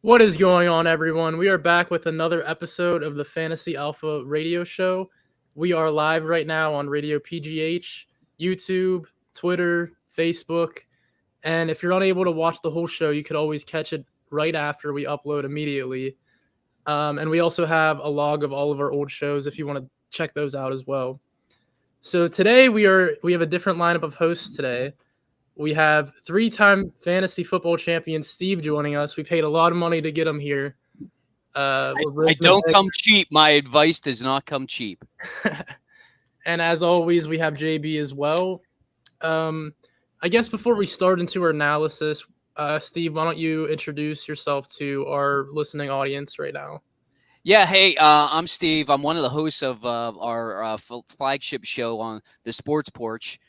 What is going on, everyone? We are back with another episode of the Fantasy Alpha radio show. We are live right now on Radio PGH, YouTube, Twitter, Facebook. And if you're unable to watch the whole show, you could always catch it right after we upload immediately. And we also have a log of all of our old shows if you want to check those out as well. So today we have a different lineup of hosts today. We have three-time fantasy football champion Steve joining us. We paid a lot of money to get him here. I don't come cheap. My advice does not come cheap. And as always, we have JB as well. I guess before we start into our analysis, Steve, why don't you introduce yourself to our listening audience right now? Yeah, hey, I'm Steve. I'm one of the hosts of our flagship show on the Sports Porch.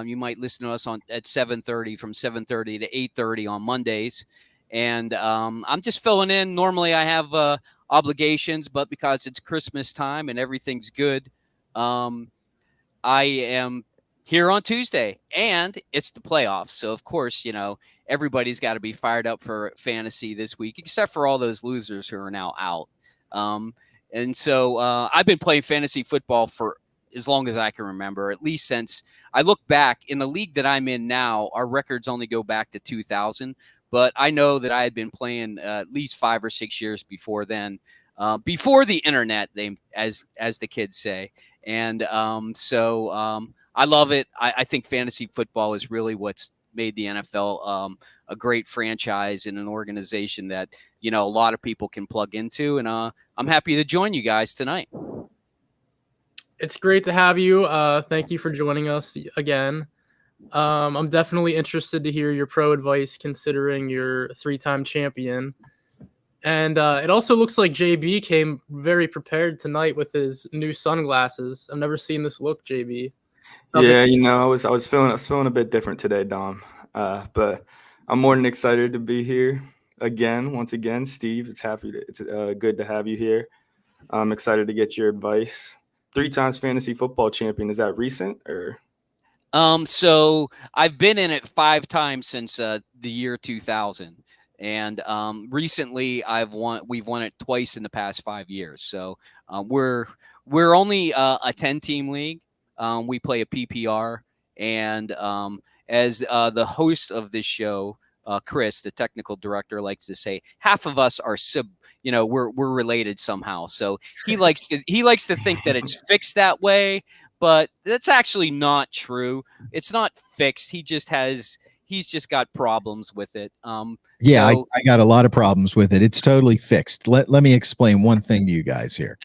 You might listen to us at 7:30 from 7:30 to 8:30 on Mondays. And I'm just filling in. Normally I have obligations, but because it's Christmas time and everything's good, I am here on Tuesday. And it's the playoffs. So, of course, everybody's got to be fired up for fantasy this week, except for all those losers who are now out. And so I've been playing fantasy football for as long as I can remember, at least since I look back in the league that I'm in now. Our records only go back to 2000, but I know that I had been playing at least 5 or 6 years before then, before the internet, as the kids say. And so I love it. I think fantasy football is really what's made the NFL a great franchise and an organization that, a lot of people can plug into. And I'm happy to join you guys tonight. It's great to have you. Thank you for joining us again. I'm definitely interested to hear your pro advice considering you're a three-time champion. And it also looks like JB came very prepared tonight with his new sunglasses. I've never seen this look, JB. I was feeling a bit different today, Dom. But I'm more than excited to be here once again, Steve. It's good to have you here. I'm excited to get your advice. 3 times fantasy football champion. Is that recent or? So I've been in it 5 times since the year 2000, and recently we've won it twice in the past 5 years. So we're only a 10-team league. We play a PPR, and as the host of this show, Chris, the technical director, likes to say, half of us are we're related somehow. So he likes to think that it's fixed that way, but that's actually not true. It's not fixed. He's just got problems with it. I got a lot of problems with it. It's totally fixed. Let me explain one thing to you guys here.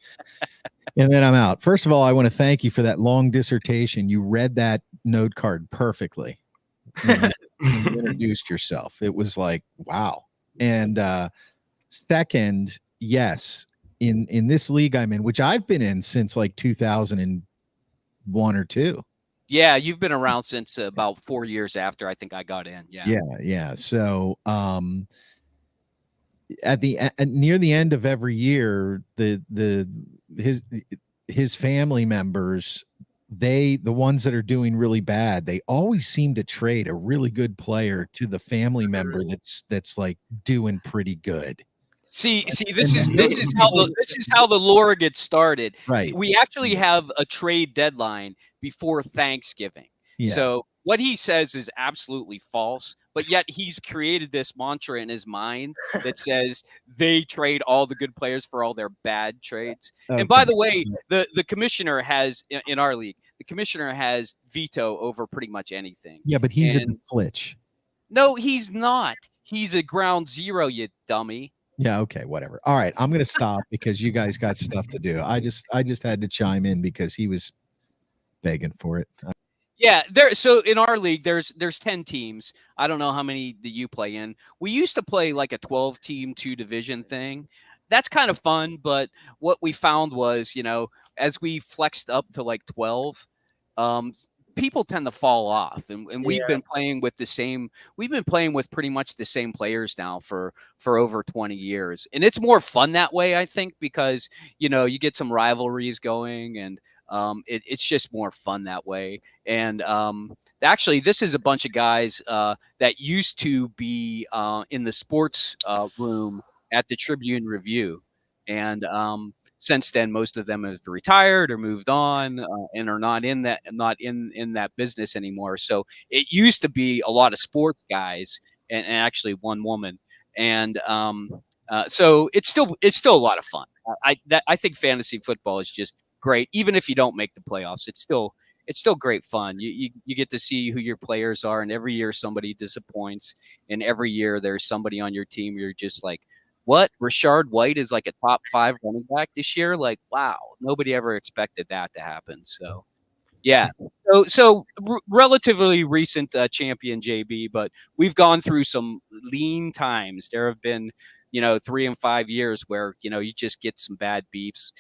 And then I'm out. First of all, I want to thank you for that long dissertation. You read that note card perfectly. You introduced yourself. It was like, wow. And second, yes, in this league I'm in, which I've been in since like 2001 or 2. Yeah, you've been around since about 4 years after I think I got in. Yeah. So near the end of every year, his family members, the ones that are doing really bad, they always seem to trade a really good player to the family member that's like doing pretty good. See, this is how the lore gets started. Right. We actually have a trade deadline before Thanksgiving. Yeah. So what he says is absolutely false, but yet he's created this mantra in his mind that says they trade all the good players for all their bad trades. Okay. And by the way, the commissioner has, in our league, the commissioner has veto over pretty much anything. Yeah, but he's at the flitch. No, he's not. He's a ground zero, you dummy. Yeah, okay, whatever. All right, I'm going to stop because you guys got stuff to do. I just had to chime in because he was begging for it. Yeah, so in our league, there's 10 teams. I don't know how many that you play in. We used to play like a 12-team 2-division thing. That's kind of fun, but what we found was, as we flexed up to like 12, people tend to fall off, and we've been playing with pretty much the same players now for over 20 years, and it's more fun that way, I think, because you get some rivalries going, and it's just more fun that way. And actually, this is a bunch of guys that used to be in the sports room at the Tribune Review, and since then, most of them have retired or moved on, and are not in that business anymore. So it used to be a lot of sports guys, and actually one woman, and so it's still a lot of fun. I think fantasy football is just great, even if you don't make the playoffs. It's still great fun. You get to see who your players are, and every year somebody disappoints, and every year there's somebody on your team you're just like, what? Rashard White is like a top 5 running back this year? Like, wow, nobody ever expected that to happen. So, yeah. So relatively recent champion JB, but we've gone through some lean times. There have been, 3 and 5 years where, you just get some bad beats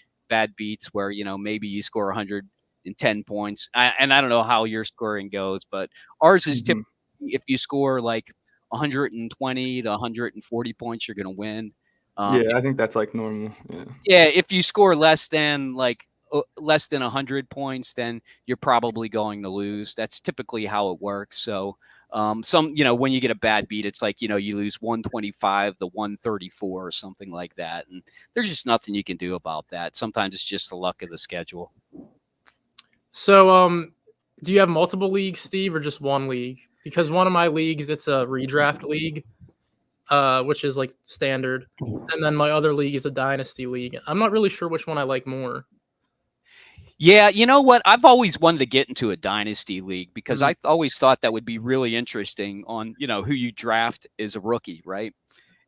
where, maybe you score 110 points. And I don't know how your scoring goes, but ours is typically if you score like 120 to 140 points, you're going to win. Yeah, I think that's like normal. Yeah. Yeah, if you score less than 100 points, then you're probably going to lose. That's typically how it works. So, when you get a bad beat, it's like, you lose 125 to 134 or something like that. And there's just nothing you can do about that. Sometimes it's just the luck of the schedule. So, do you have multiple leagues, Steve, or just one league? Because one of my leagues, it's a redraft league, which is like standard. And then my other league is a dynasty league. I'm not really sure which one I like more. Yeah, you know what? I've always wanted to get into a dynasty league because I always thought that would be really interesting on, who you draft as a rookie, right?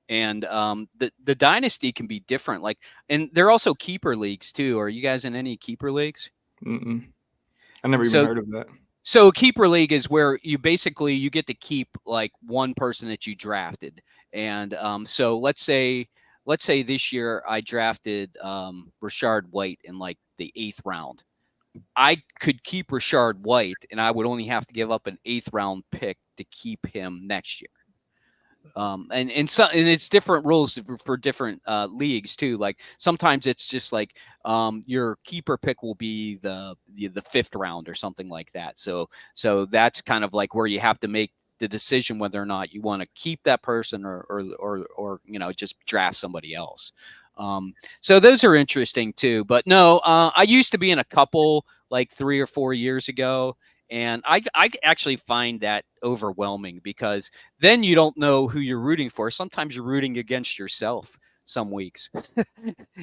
And the dynasty can be different. And there are also keeper leagues too. Are you guys in any keeper leagues? I never even heard of that. So a keeper league is where you get to keep like one person that you drafted. And so let's say this year I drafted Rashard White in like the 8th round. I could keep Rashard White, and I would only have to give up an 8th round pick to keep him next year. And it's different rules for different leagues too. Like sometimes it's just like your keeper pick will be the 5th round or something like that. So that's kind of like where you have to make the decision whether or not you want to keep that person or just draft somebody else. So those are interesting too. But no, I used to be in a couple like 3 or 4 years ago. And I actually find that overwhelming because then you don't know who you're rooting for. Sometimes you're rooting against yourself some weeks.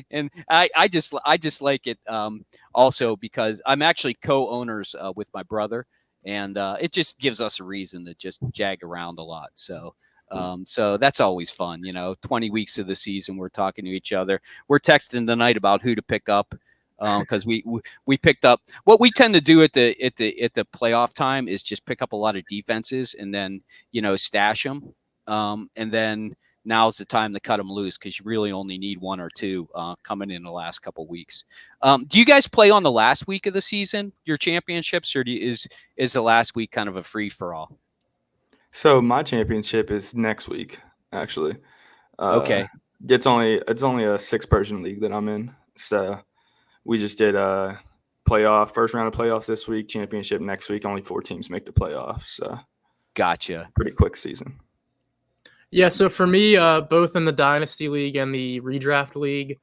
And I just like it also because I'm actually co-owners with my brother. And it just gives us a reason to just jag around a lot. So that's always fun. 20 weeks of the season, we're talking to each other. We're texting tonight about who to pick up. Because we picked up what we tend to do at the playoff time is just pick up a lot of defenses and then stash them, and then now's the time to cut them loose because you really only need 1 or 2 coming in the last couple weeks. Do you guys play on the last week of the season, your championships, or is the last week kind of a free for all? So my championship is next week, actually. Okay, it's only a 6-person league that I'm in, so. We just did a first round of playoffs this week, championship next week. Only 4 teams make the playoffs. So gotcha. Pretty quick season. Yeah, so for me, both in the Dynasty League and the Redraft League,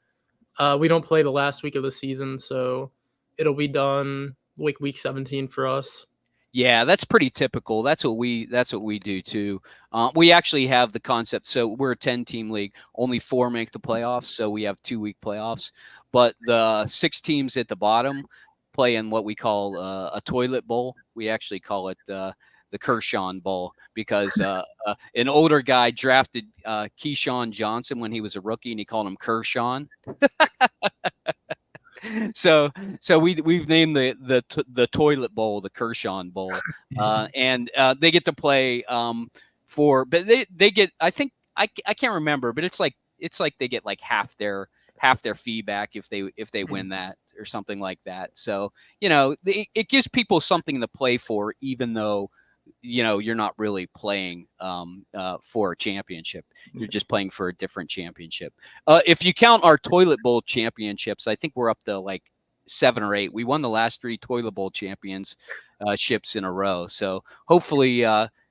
we don't play the last week of the season, so it'll be done like week 17 for us. Yeah, that's pretty typical. That's what we do too. We actually have the concept. So we're a 10-team league. Only 4 make the playoffs, so we have 2-week playoffs. But the 6 teams at the bottom play in what we call a toilet bowl. We actually call it the Kershaw Bowl because an older guy drafted Keyshawn Johnson when he was a rookie, and he called him Kershaw. So we've named the toilet bowl the Kershaw Bowl, and they get to play but they get, I think I can't remember, but it's like they get like half their feedback if they win that or something like that. So it gives people something to play for, even though you're not really playing for a championship. You're just playing for a different championship. If you count our toilet bowl championships, I think we're up to like 7 or 8. We won the last 3 toilet bowl championships in a row. So hopefully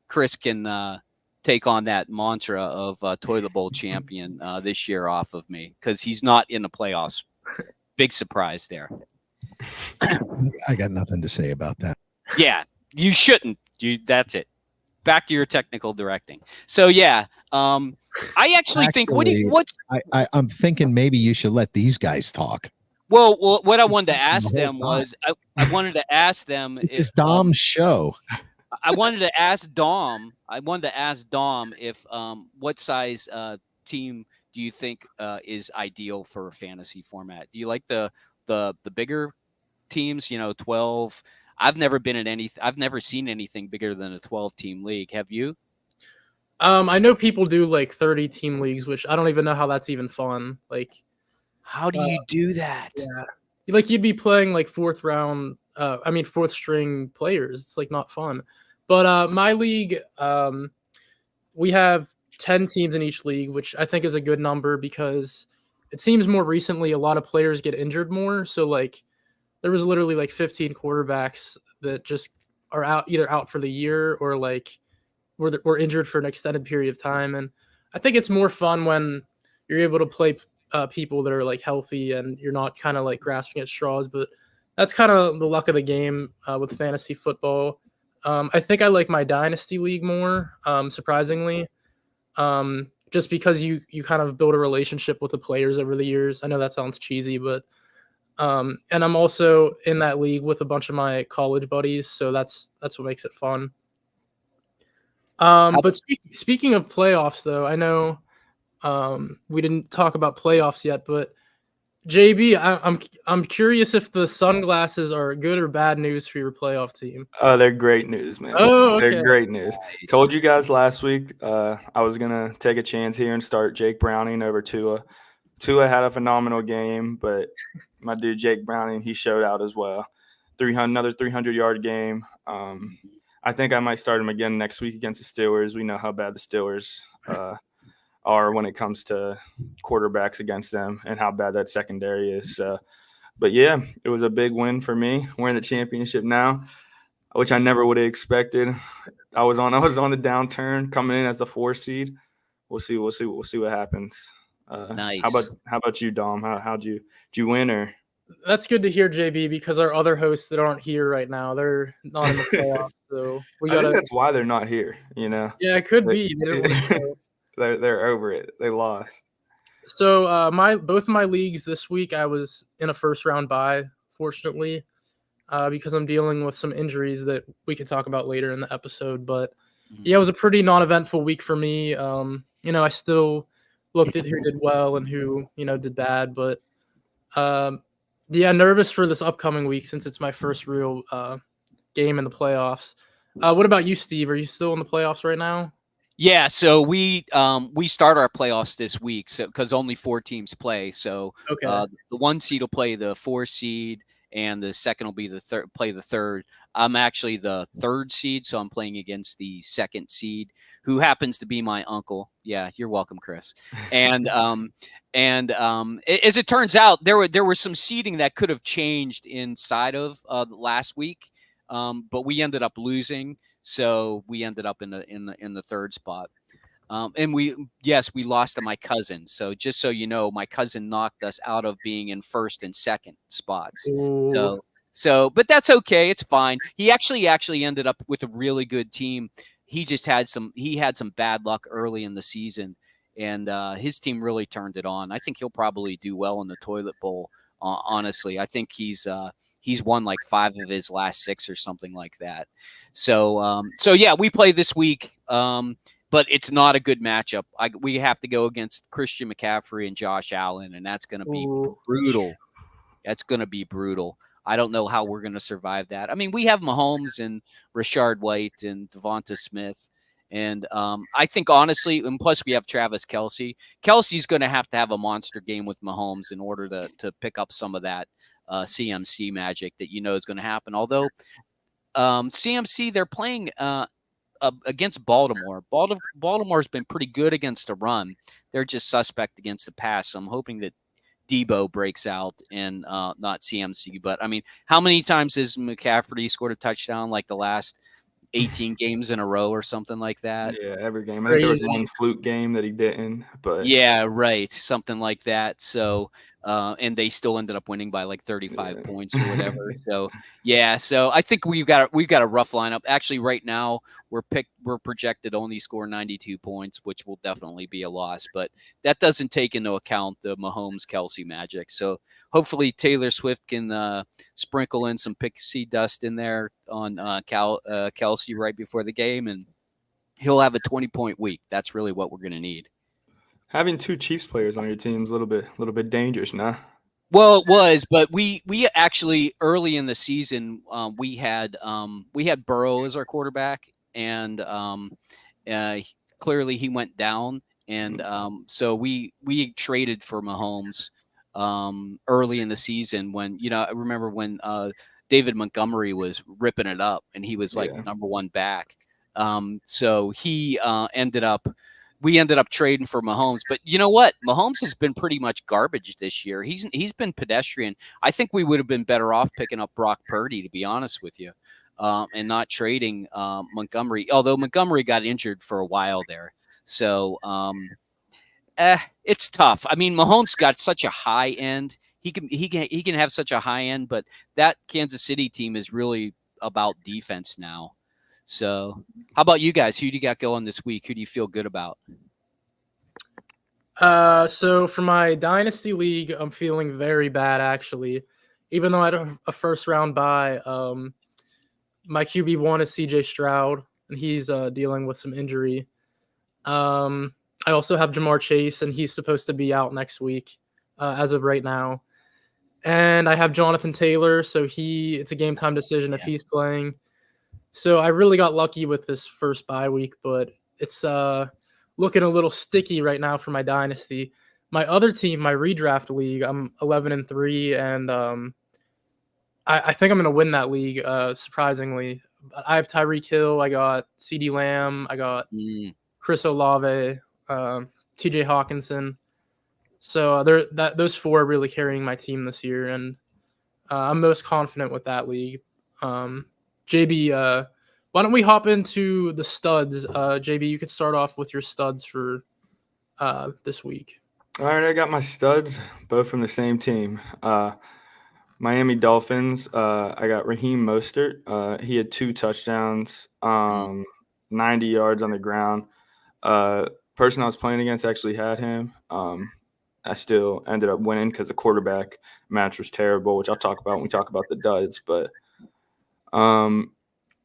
Chris can take on that mantra of toilet bowl champion this year off of me because he's not in the playoffs. Big surprise there. I got nothing to say about that. Yeah, you shouldn't. That's it. Back to your technical directing. So yeah, I actually think I'm thinking maybe you should let these guys talk. Well, what I wanted to ask them was I wanted to ask them. This is Dom's show. I wanted to ask Dom. If what size team do you think is ideal for a fantasy format? Do you like the bigger teams? 12. I've never seen anything bigger than a 12-team league. Have you? I know people do like 30-team leagues, which I don't even know how that's even fun. Like, how do you do that? Yeah, like you'd be playing like fourth string players. It's like not fun. But my league, we have 10 teams in each league, which I think is a good number because it seems more recently a lot of players get injured more. So like there was literally like 15 quarterbacks that just are either out for the year or like were injured for an extended period of time. And I think it's more fun when you're able to play people that are like healthy and you're not kind of like grasping at straws. But that's kind of the luck of the game with fantasy football. I think I like my dynasty league more, surprisingly, just because you kind of build a relationship with the players over the years. I know that sounds cheesy, but and I'm also in that league with a bunch of my college buddies, so that's what makes it fun. But speaking of playoffs, though, I know we didn't talk about playoffs yet, but JB, I'm curious if the sunglasses are good or bad news for your playoff team. Oh, they're great news, man. Oh, okay. They're great news. Told you guys last week I was gonna take a chance here and start Jake Browning over Tua. Tua had a phenomenal game, but my dude Jake Browning, he showed out as well. Another 300-yard game. I think I might start him again next week against the Steelers. We know how bad the Steelers are when it comes to quarterbacks against them and how bad that secondary is. But yeah, it was a big win for me. We're in the championship now, which I never would have expected. I was on the downturn coming in as the 4 seed. We'll see what happens. Nice. How about you, Dom? Did you win or? That's good to hear, JB, because our other hosts that aren't here right now, they're not in the playoffs. So I think that's why they're not here. Yeah, it could be. They didn't want to show. They're over it. They lost. So both of my leagues this week, I was in a first round bye, fortunately, because I'm dealing with some injuries that we could talk about later in the episode. But yeah, it was a pretty non-eventful week for me. I still looked at who did well and who did bad, but nervous for this upcoming week since it's my first real game in the playoffs. What about you, Steve? Are you still in the playoffs right now? Yeah, so we start our playoffs this week, so because only 4 teams play. So okay. The 1 seed will play the 4 seed, and the second will be the third. I'm actually the 3rd seed, so I'm playing against the 2nd seed, who happens to be my uncle. Yeah, you're welcome, Chris. And as it turns out, there was some seeding that could have changed inside of last week, but we ended up losing. So we ended up in the 3rd spot, and we lost to my cousin. So just so you know, my cousin knocked us out of being in 1st and 2nd spots. Ooh. So, but that's okay. It's fine. He actually ended up with a really good team. He just had some bad luck early in the season, and his team really turned it on. I think he'll probably do well in the toilet bowl. Honestly, I think he's won like 5 of his last 6 or something like that. So yeah, we play this week, but it's not a good matchup. We have to go against Christian McCaffrey and Josh Allen, and that's going to be brutal. That's going to be brutal. I don't know how we're going to survive that. I mean, we have Mahomes and Rashard White and Devonta Smith. And I think, honestly, and plus we have Travis Kelce. Kelce's going to have a monster game with Mahomes in order to pick up some of that CMC magic that is going to happen. Although CMC, they're playing against Baltimore. Baltimore's been pretty good against the run. They're just suspect against the pass. So I'm hoping that Debo breaks out and not CMC. But, I mean, how many times has McCaffrey scored a touchdown like the last 18 games in a row or something like that. Yeah, every game. I think there was Crazy. one fluke game that he didn't, but Yeah, right. Something like that. So, and they still ended up winning by like 35 yeah. points or whatever. So, yeah. So I think we've got a rough lineup. Actually, right now we're projected only score 92 points, which will definitely be a loss. But that doesn't take into account the Mahomes Kelsey magic. So hopefully Taylor Swift can sprinkle in some pixie dust in there on Kelsey right before the game, and he'll have a 20-point week. That's really what we're going to need. Having 2 Chiefs players on your team is a little bit dangerous, nah? Well, it was, but we actually early in the season we had Burrow as our quarterback, and clearly he went down, and so we traded for Mahomes early in the season when I remember when David Montgomery was ripping it up and he was like number 1 back. So he we ended up trading for Mahomes, but you know what? Mahomes has been pretty much garbage this year. He's been pedestrian. I think we would have been better off picking up Brock Purdy, to be honest with you, and not trading Montgomery. Although Montgomery got injured for a while there, so it's tough. I mean, Mahomes got such a high end. He can have such a high end, but that Kansas City team is really about defense now. So how about you guys? Who do you got going this week? Who do you feel good about? So for my Dynasty League, I'm feeling very bad, actually. Even though I had a first round bye, my QB1 is CJ Stroud, and he's dealing with some injury. I also have Jamar Chase, and he's supposed to be out next week as of right now. And I have Jonathan Taylor, so it's a game time decision if he's playing. So I really got lucky with this first bye week, but it's looking a little sticky right now for my Dynasty. My other team, my redraft league, I'm 11-3, and I think I'm going to win that league, surprisingly. I have Tyreek Hill, I got CeeDee Lamb, I got Chris Olave, TJ Hawkinson. So those 4 are really carrying my team this year, and I'm most confident with that league. JB, why don't we hop into the studs? JB, you could start off with your studs for this week. All right, I got my studs, both from the same team. Miami Dolphins, I got Raheem Mostert. He had 2 touchdowns, 90 yards on the ground. Person I was playing against actually had him. I still ended up winning because the quarterback match was terrible, which I'll talk about when we talk about the duds. But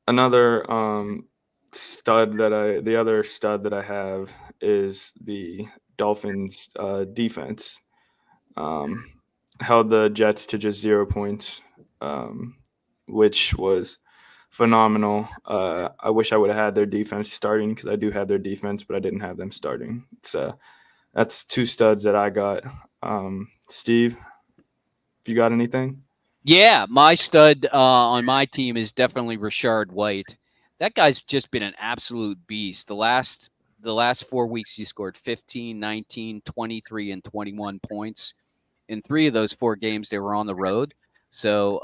another the other stud that I have is the Dolphins defense. Held the Jets to just 0 points, which was phenomenal. I wish I would have had their defense starting because I do have their defense, but I didn't have them starting. That's 2 studs that I got. Steve, if you got anything? Yeah, my stud on my team is definitely Rashard White. That guy's just been an absolute beast. The last 4 weeks, he scored 15, 19, 23, and 21 points. In 3 of those 4 games, they were on the road. So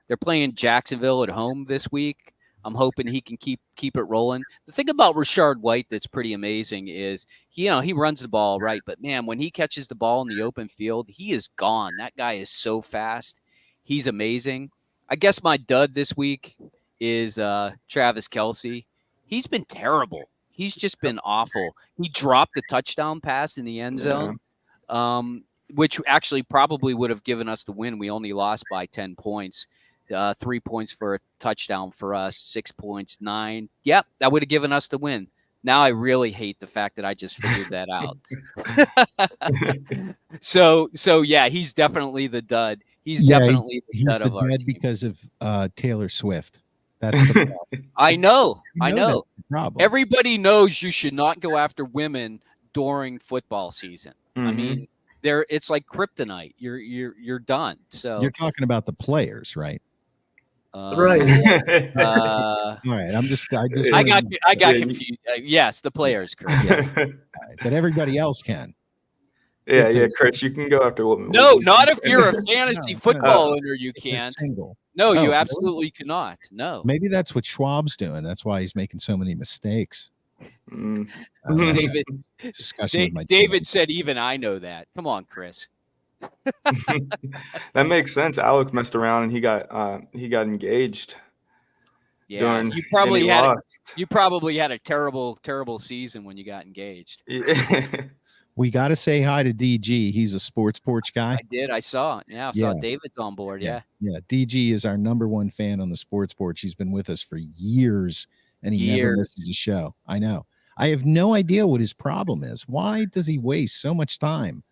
they're playing Jacksonville at home this week. I'm hoping he can keep it rolling. The thing about Rashard White that's pretty amazing is he runs the ball right, but man, when he catches the ball in the open field, he is gone. That guy is so fast. He's amazing. I guess my dud this week is Travis Kelce. He's been terrible. He's just been awful. He dropped the touchdown pass in the end zone, which actually probably would have given us the win. We only lost by 10 points. 3 points for a touchdown for us, 6 points, 9. Yep, that would have given us the win. Now I really hate the fact that I just figured that out. So yeah, he's definitely the dud. He's definitely the dud of our team. Because of Taylor Swift. That's the problem. I know. That's the problem. Everybody knows you should not go after women during football season. Mm-hmm. I mean, it's like kryptonite. You're done. So you're talking about the players, right? Right. All right. I got confused. Yes, the players, Chris. Yes. Right. But everybody else can. Yeah, Chris, you can go after women. No, not if you're a fantasy football owner. You can't. No, Oh, you really? absolutely cannot. No. Maybe that's what Schwab's doing. That's why he's making so many mistakes. Mm. I don't know. David, Discussion with my David GM. said, even I know that. Come on, Chris. That makes sense. Alex messed around and he got engaged. Yeah, And you he lost. probably had a terrible season when you got engaged. We got to say hi to DG. He's a Sports Porch guy. I did. I saw it. Yeah, I saw David's on board. Yeah. DG is our #1 fan on the Sports Porch. He's been with us for years, and he never misses a show. I know. I have no idea what his problem is. Why does he waste so much time,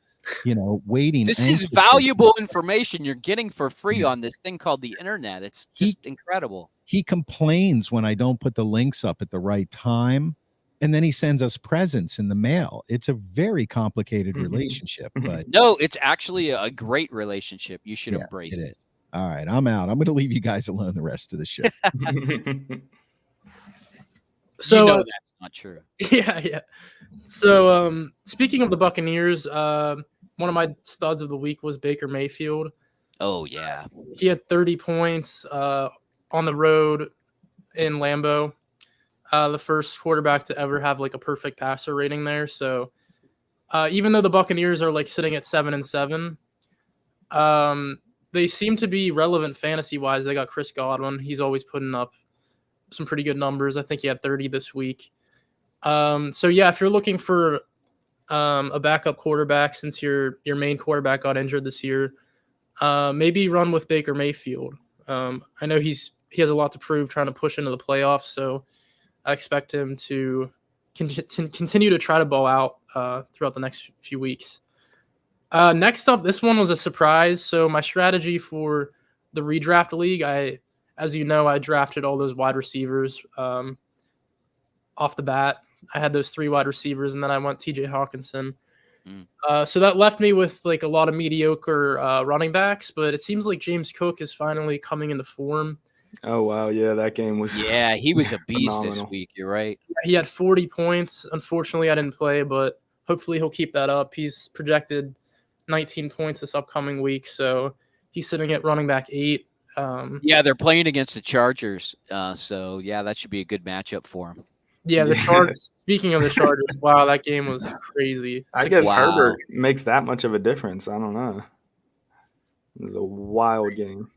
waiting? This is valuable information you're getting for free on this thing called the internet. It's just incredible. He complains when I don't put the links up at the right time, and then he sends us presents in the mail. It's a very complicated relationship, but no, it's actually a great relationship. You should embrace it. Is. All right, I'm out. I'm going to leave you guys alone the rest of the show. So that's not true. Yeah. So speaking of the Buccaneers, one of my studs of the week was Baker Mayfield. Oh yeah. He had 30 points on the road in Lambeau. The first quarterback to ever have like a perfect passer rating there. So even though the Buccaneers are like sitting at 7-7, they seem to be relevant fantasy wise. They got Chris Godwin. He's always putting up some pretty good numbers. I think he had 30 this week. So yeah, if you're looking for a backup quarterback since your main quarterback got injured this year, maybe run with Baker Mayfield. I know he has a lot to prove trying to push into the playoffs, so I expect him to continue to try to ball out throughout the next few weeks. Next up, this one was a surprise. So my strategy for the redraft league, as you know, I drafted all those wide receivers off the bat. I had those 3 wide receivers, and then I went TJ Hawkinson. So that left me with like a lot of mediocre running backs, but it seems like James Cook is finally coming into form. Oh, wow. Yeah, that game was he was a beast phenomenal. this week. You're right. He had 40 points. Unfortunately, I didn't play, but hopefully he'll keep that up. He's projected 19 points this upcoming week, so he's sitting at running back 8. Yeah, they're playing against the Chargers, so yeah, that should be a good matchup for him. Yeah, the Chargers. Speaking of the Chargers, wow, that game was crazy. I guess Herbert makes that much of a difference. I don't know. It was a wild game.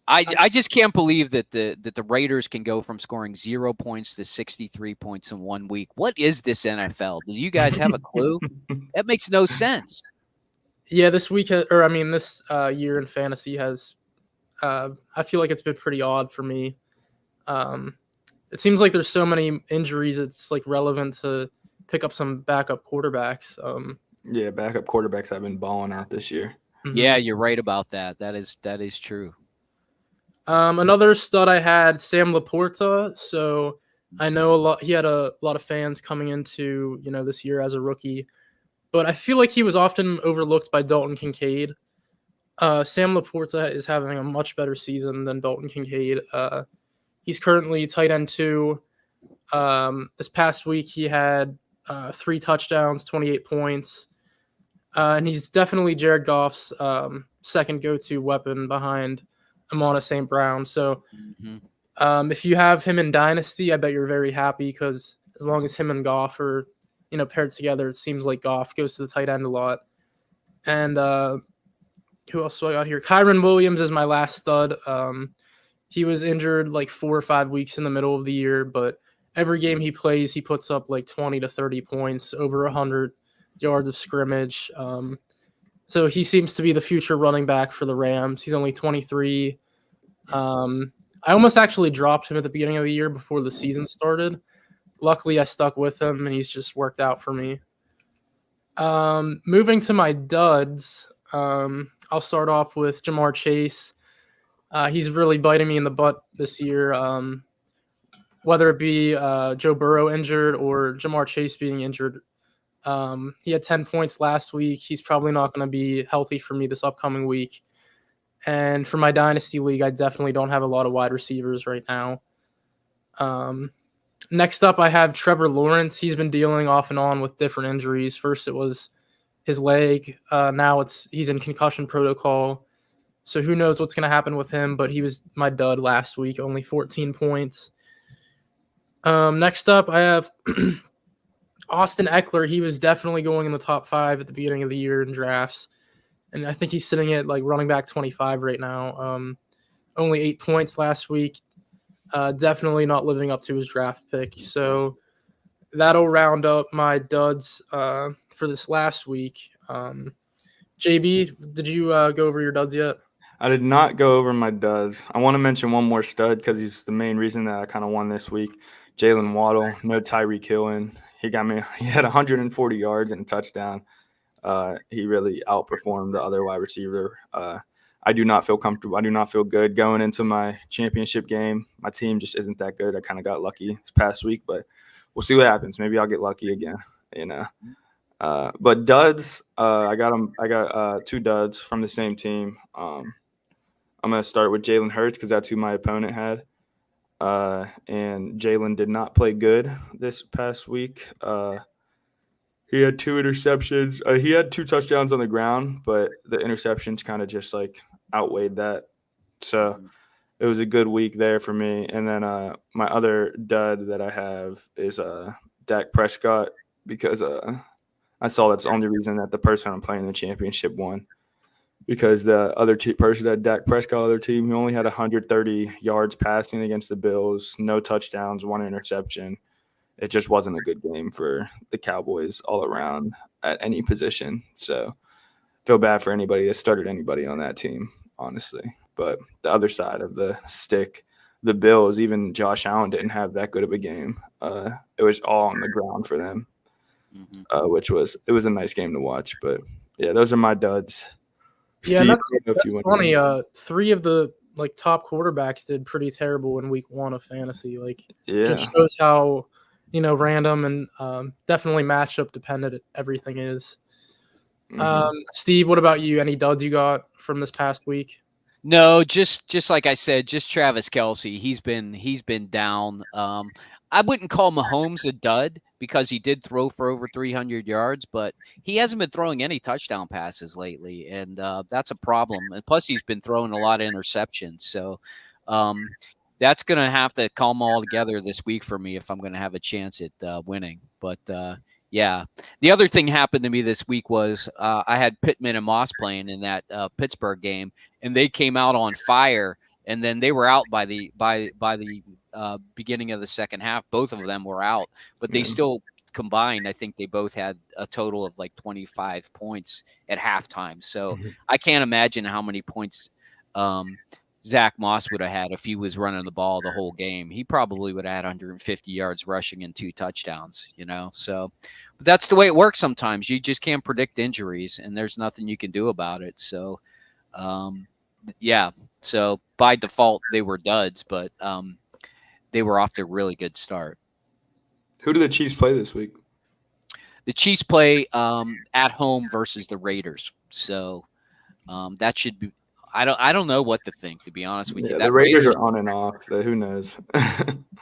I just can't believe that the Raiders can go from scoring 0 points to 63 points in 1 week. What is this NFL? Do you guys have a clue? That makes no sense. Yeah, this week, this year in fantasy has, I feel like it's been pretty odd for me. It seems like there's so many injuries. It's like relevant to pick up some backup quarterbacks. Yeah, backup quarterbacks have been balling out this year. Mm-hmm. Yeah, you're right about that. That is true. Another stud I had, Sam Laporta. So I know he had a lot of fans coming into this year as a rookie, but I feel like he was often overlooked by Dalton Kincaid. Sam Laporta is having a much better season than Dalton Kincaid. He's currently tight end 2. This past week, he had 3 touchdowns, 28 points. And he's definitely Jared Goff's second go-to weapon behind Amon St. Brown. So if you have him in Dynasty, I bet you're very happy because as long as him and Goff are paired together, it seems like Goff goes to the tight end a lot. And who else do I got here? Kyron Williams is my last stud. He was injured like 4 or 5 weeks in the middle of the year, but every game he plays, he puts up like 20 to 30 points, over 100 yards of scrimmage. So he seems to be the future running back for the Rams. He's only 23. I almost actually dropped him at the beginning of the year before the season started. Luckily, I stuck with him, and he's just worked out for me. Moving to my duds, I'll start off with Jamar Chase. He's really biting me in the butt this year, whether it be Joe Burrow injured or Jamar Chase being injured. He had 10 points last week. He's probably not going to be healthy for me this upcoming week. And for my Dynasty League, I definitely don't have a lot of wide receivers right now. Next up, I have Trevor Lawrence. He's been dealing off and on with different injuries. First, it was his leg. Now he's in concussion protocol. So who knows what's going to happen with him, but he was my dud last week, only 14 points. Next up, I have Austin Eckler. He was definitely going in the top 5 at the beginning of the year in drafts. And I think he's sitting at like running back 25 right now. Only 8 points last week. Definitely not living up to his draft pick. So that'll round up my duds for this last week. JB, did you go over your duds yet? I did not go over my duds. I want to mention one more stud because he's the main reason that I kind of won this week. Jalen Waddle, no Tyreek Hill in. He had 140 yards and a touchdown. He really outperformed the other wide receiver. I do not feel comfortable. I do not feel good going into my championship game. My team just isn't that good. I kind of got lucky this past week, but we'll see what happens. Maybe I'll get lucky again, But duds, I got 2 duds from the same team. I'm going to start with Jalen Hurts because that's who my opponent had. And Jalen did not play good this past week. He had 2 interceptions. He had 2 touchdowns on the ground, but the interceptions kind of just like outweighed that. So it was a good week there for me. And then my other dud that I have is Dak Prescott because I saw that's the only reason that the person I'm playing in the championship won. Because the other person that Dak Prescott, other team, he only had 130 yards passing against the Bills, no touchdowns, 1 interception. It just wasn't a good game for the Cowboys all around at any position. So feel bad for anybody that started anybody on that team, honestly. But the other side of the stick, the Bills, even Josh Allen didn't have that good of a game. It was all on the ground for them, which was a nice game to watch. But, yeah, those are my duds. Yeah, Steve, that's funny. 3 of the top quarterbacks did pretty terrible in week 1 of fantasy. Just shows how random and definitely matchup dependent everything is. Steve, what about you? Any duds you got from this past week? No, just like I said, just Travis Kelce. He's been down. I wouldn't call Mahomes a dud because he did throw for over 300 yards, but he hasn't been throwing any touchdown passes lately, and that's a problem. And plus, he's been throwing a lot of interceptions. So that's going to have to calm all together this week for me if I'm going to have a chance at winning. But, yeah, the other thing happened to me this week was I had Pittman and Moss playing in that Pittsburgh game, and they came out on fire. And then they were out by the beginning of the second half. Both of them were out, but they still combined. I think they both had a total of 25 points at halftime. So I can't imagine how many points Zach Moss would have had if he was running the ball the whole game. He probably would have had 150 yards rushing and 2 touchdowns. So, but that's the way it works sometimes. You just can't predict injuries, and there's nothing you can do about it. So, yeah. So by default, they were duds, but they were off to a really good start. Who do the Chiefs play this week? The Chiefs play at home versus the Raiders. So that should be. I don't know what to think, to be honest with you. The Raiders are on and off. So who knows?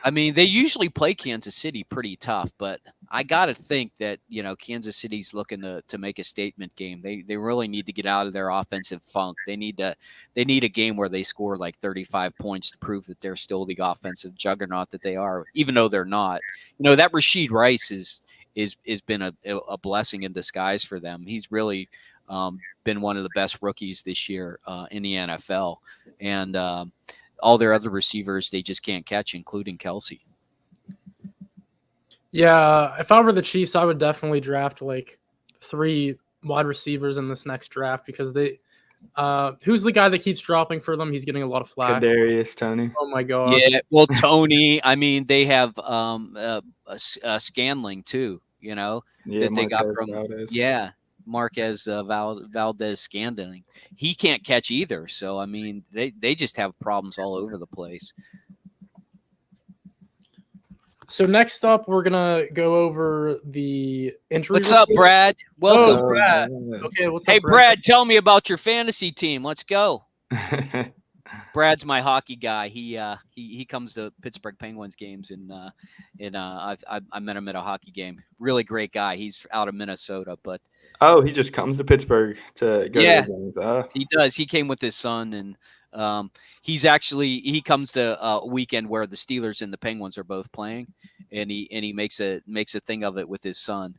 I mean, they usually play Kansas City pretty tough, but I got to think that, Kansas City's looking to make a statement game. They really need to get out of their offensive funk. They need a game where they score 35 points to prove that they're still the offensive juggernaut that they are, even though they're not. That Rashid Rice is been a blessing in disguise for them. He's really been one of the best rookies this year in the NFL, and all their other receivers they just can't catch, including Kelce. Yeah, if I were the Chiefs, I would definitely draft 3 wide receivers in this next draft because they. Who's the guy that keeps dropping for them? He's getting a lot of flack. Kadarius Toney. Oh my god. Yeah, well, Tony. I mean, they have Scanling too. That they got from Valdez. Marquez Valdez Scandling. He can't catch either. So, I mean, they just have problems all over the place. So next up, we're going to go over the injury. What's up, Brad? Welcome. Brad. Okay, what's up, Brad, tell me about your fantasy team. Let's go. Brad's my hockey guy. He comes to Pittsburgh Penguins games, and I met him at a hockey game. Really great guy. He's out of Minnesota, but Oh, he just comes to Pittsburgh to go Yeah. to the games. Oh. he does. He came with his son, and he comes to a weekend where the Steelers and the Penguins are both playing, and he makes a thing of it with his son.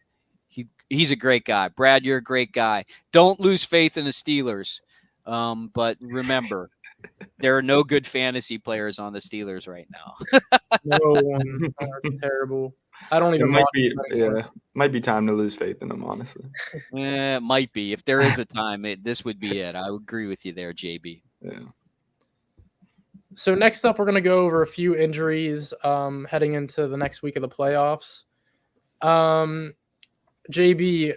He's a great guy. Brad, you're a great guy. Don't lose faith in the Steelers. But remember, there are no good fantasy players on the Steelers right now. No one. That's terrible. I don't It even might watch be, them anymore. might be time to lose faith in them, honestly. It might be. If there is a time, this would be it. I would agree with you there, JB. Yeah. So next up, we're going to go over a few injuries heading into the next week of the playoffs. JB,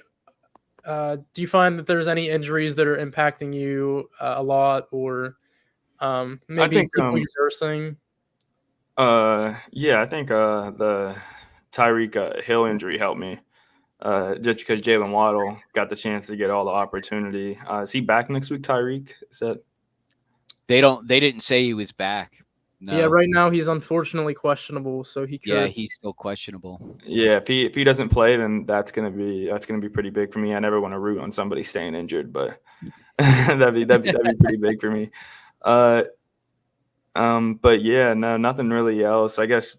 do you find that there's any injuries that are impacting you a lot, or maybe think, people you're nursing? Yeah, I think the Tyreek Hill injury helped me. Just because Jalen Waddle got the chance to get all the opportunity. Is he back next week, Tyreek? Is that? They didn't say he was back. No. Yeah, right now he's unfortunately questionable, so he could. Yeah, he's still questionable. Yeah, if he doesn't play, then that's gonna be pretty big for me. I never want to root on somebody staying injured, but that'd be pretty big for me. But yeah, no, nothing really else. I guess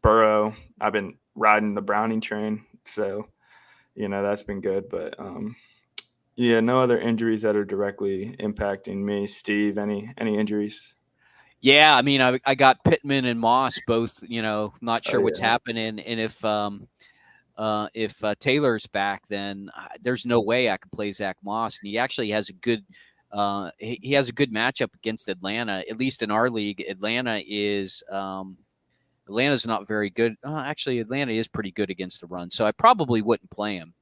Burrow. I've been riding the Browning train, so that's been good. But yeah, no other injuries that are directly impacting me. Steve, any injuries? Yeah, I mean, I got Pittman and Moss both. Not sure what's happening, and if Taylor's back, then there's no way I can play Zach Moss. And he actually has a good he has a good matchup against Atlanta. At least in our league, Atlanta's not very good. Actually, Atlanta is pretty good against the run, so I probably wouldn't play him.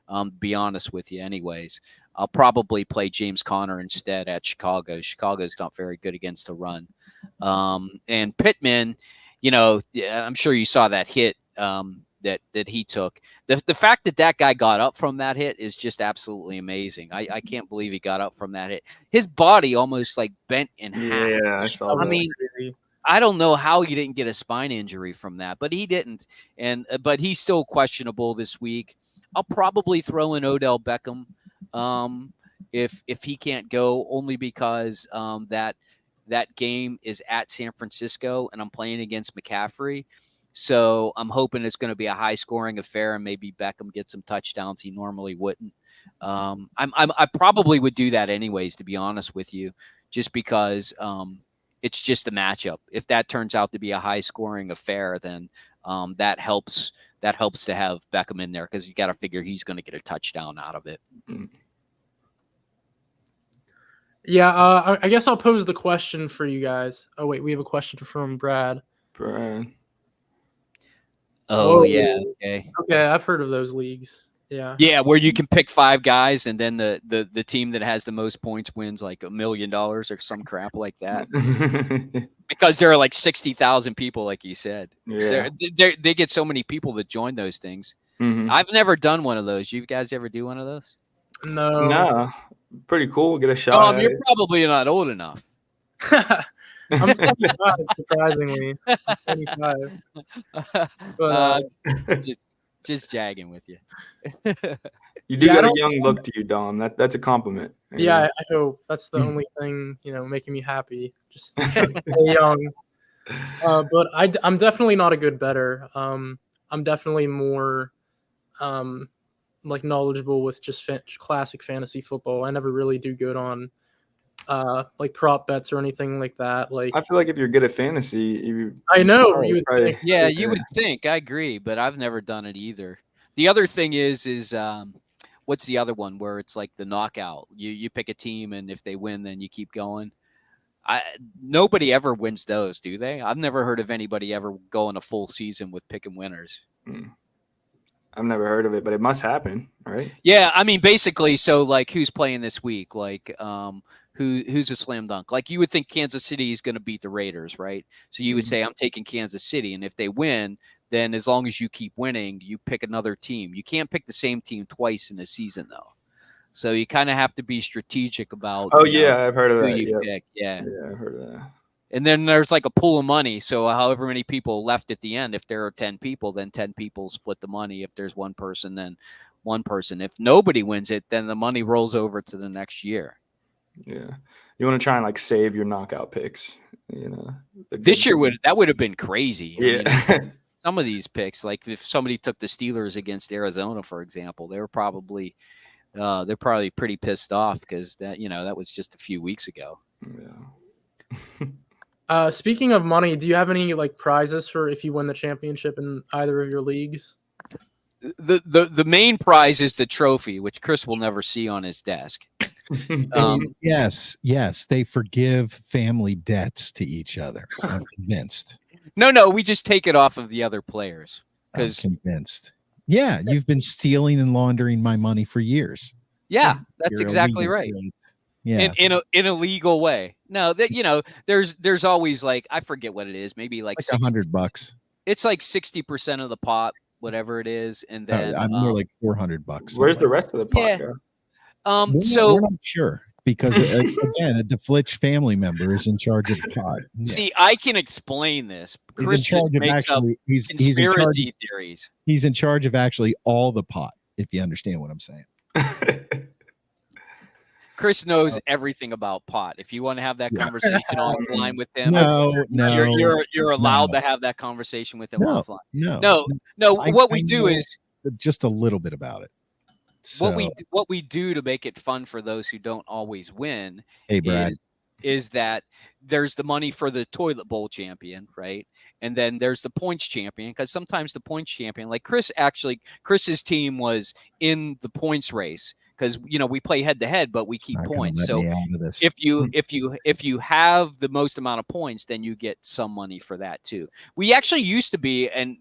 To be honest with you, anyways, I'll probably play James Conner instead at Chicago. Chicago's not very good against the run. And Pittman, I'm sure you saw that hit that he took. The fact that guy got up from that hit is just absolutely amazing. I can't believe he got up from that hit. His body almost like bent in half. Yeah, I saw that. I mean, I don't know how he didn't get a spine injury from that, but he didn't. And but he's still questionable this week. I'll probably throw in Odell Beckham if he can't go, only because that game is at San Francisco and I'm playing against McCaffrey. So I'm hoping it's going to be a high-scoring affair and maybe Beckham gets some touchdowns he normally wouldn't. I probably would do that anyways, to be honest with you, just because it's just a matchup. If that turns out to be a high-scoring affair, then that helps to have Beckham in there, because you got to figure he's going to get a touchdown out of it. Yeah, I guess I'll pose the question for you guys. Oh wait, we have a question from Brad. Brad. Oh, yeah. Okay. Okay, I've heard of those leagues. Yeah. Yeah, where you can pick 5 guys and then the team that has the most points wins like $1 million or some crap like that. Because there are like 60,000 people, like you said. Yeah. They get so many people that join those things. Mm-hmm. I've never done one of those. You guys ever do one of those? No. Pretty cool. Get a shot. You're probably not old enough. I'm 25, surprisingly. I'm 25. But just jagging with you. You do got a young look to you, Dom. That's a compliment. Yeah, I hope that's the only thing making me happy. Just stay young. But I'm definitely not a good bettor. I'm definitely more like knowledgeable with just classic fantasy football. I never really do good on like prop bets or anything like that. Like, I feel like if you're good at fantasy, I know you would think. Yeah, you would think. I agree, but I've never done it either. The other thing is what's the other one where it's like the knockout? You pick a team, and if they win, then you keep going. Nobody ever wins those, do they? I've never heard of anybody ever going a full season with picking winners. I've never heard of it, but it must happen, right? Yeah, I mean, basically, so like, who's playing this week? Like, who's a slam dunk? Like, you would think Kansas City is going to beat the Raiders, right? So you would say, I'm taking Kansas City, and if they win, then as long as you keep winning, you pick another team. You can't pick the same team twice in a season, though. So you kind of have to be strategic about. Oh yeah, I've heard of who that. you Yeah, pick. Yeah. yeah, I've heard of that. And then there's like a pool of money. So however many people left at the end, if there are 10 people, then 10 people split the money. If there's one person, then one person. If nobody wins it, then the money rolls over to the next year. Yeah, you want to try and like save your knockout picks. This year would have been crazy. Yeah. I mean, some of these picks, like if somebody took the Steelers against Arizona, for example, they're probably pretty pissed off because that was just a few weeks ago. Yeah. Speaking of money, do you have any like prizes for if you win the championship in either of your leagues? The main prize is the trophy, which Chris will never see on his desk. Yes, they forgive family debts to each other. I'm convinced. No, we just take it off of the other players. I'm convinced. Yeah, you've been stealing and laundering my money for years. Yeah, that's exactly right. Yeah, in a legal way. No, that there's always like I forget what it is. Maybe like $100. It's like 60% of the pot, whatever it is, and then I'm more like $400. Where's the rest of the pot go? We're not sure because again, a DeFlitch family member is in charge of the pot. Yeah. See, I can explain this. Chris he's in charge of actually conspiracy theories. He's in charge of actually all the pot. If you understand what I'm saying. Chris knows everything about pot. If you want to have that conversation offline with him, you're allowed to have that conversation with him offline. No. What we do is just a little bit about it. So, what we do to make it fun for those who don't always win. Hey, Brad. Is that there's the money for the toilet bowl champion, right? And then there's the points champion, because sometimes the points champion, like Chris's team was in the points race because we play head to head, but we keep points. So if you have the most amount of points, then you get some money for that too. We actually used to be, and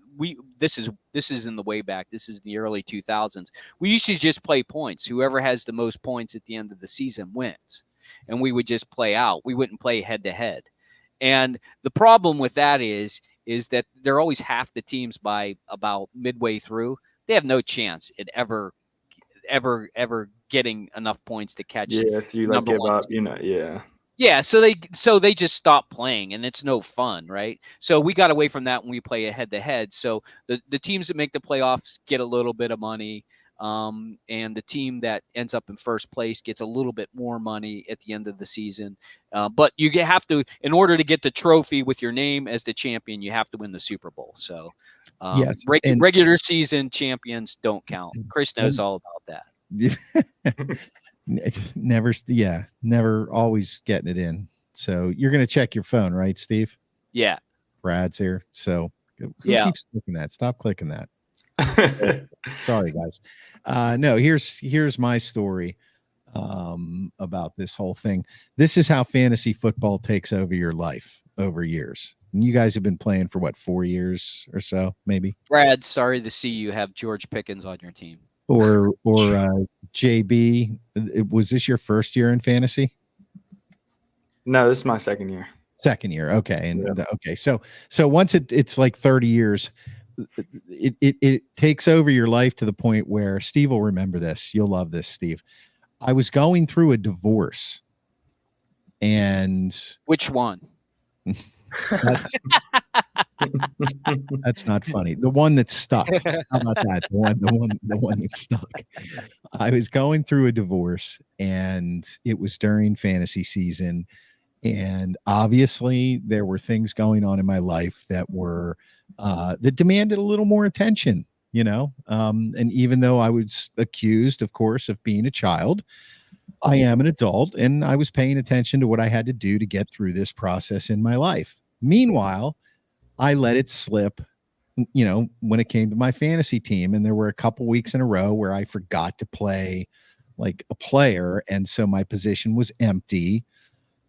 this is in the way back. This is the early 2000s. We used to just play points. Whoever has the most points at the end of the season wins. And we would just play out. We wouldn't play head to head. And the problem with that is that they're always half the teams by about midway through. They have no chance at ever getting enough points to catch. Yeah, so you like give up, yeah. Yeah, so they just stop playing, and it's no fun, right? So we got away from that when we play a head to head. So the teams that make the playoffs get a little bit of money. And the team that ends up in first place gets a little bit more money at the end of the season. But you have to, in order to get the trophy with your name as the champion, you have to win the Super Bowl. So yes, regular season champions don't count. Chris knows all about that. Never always getting it in. So you're going to check your phone, right, Steve? Yeah. Brad's here. So who keeps clicking that? Stop clicking that. Sorry, guys. No, here's my story about this whole thing. This is how fantasy football takes over your life over years. And you guys have been playing for what, 4 years or so, maybe? Brad, sorry to see you have George Pickens on your team. Or JB, was this your first year in fantasy? No, this is my second year. Second year, okay. And okay, so once it's like 30 years. It takes over your life to the point where Steve will remember this. You'll love this, Steve. I was going through a divorce, and which one? That's not funny. The one that's stuck. How about that? The one that's stuck. I was going through a divorce, and it was during fantasy season. And obviously there were things going on in my life that were that demanded a little more attention, and even though I was accused, of course, of being a child, I am an adult, and I was paying attention to what I had to do to get through this process in my life. Meanwhile, I let it slip, when it came to my fantasy team, and there were a couple weeks in a row where I forgot to play like a player, and so my position was empty.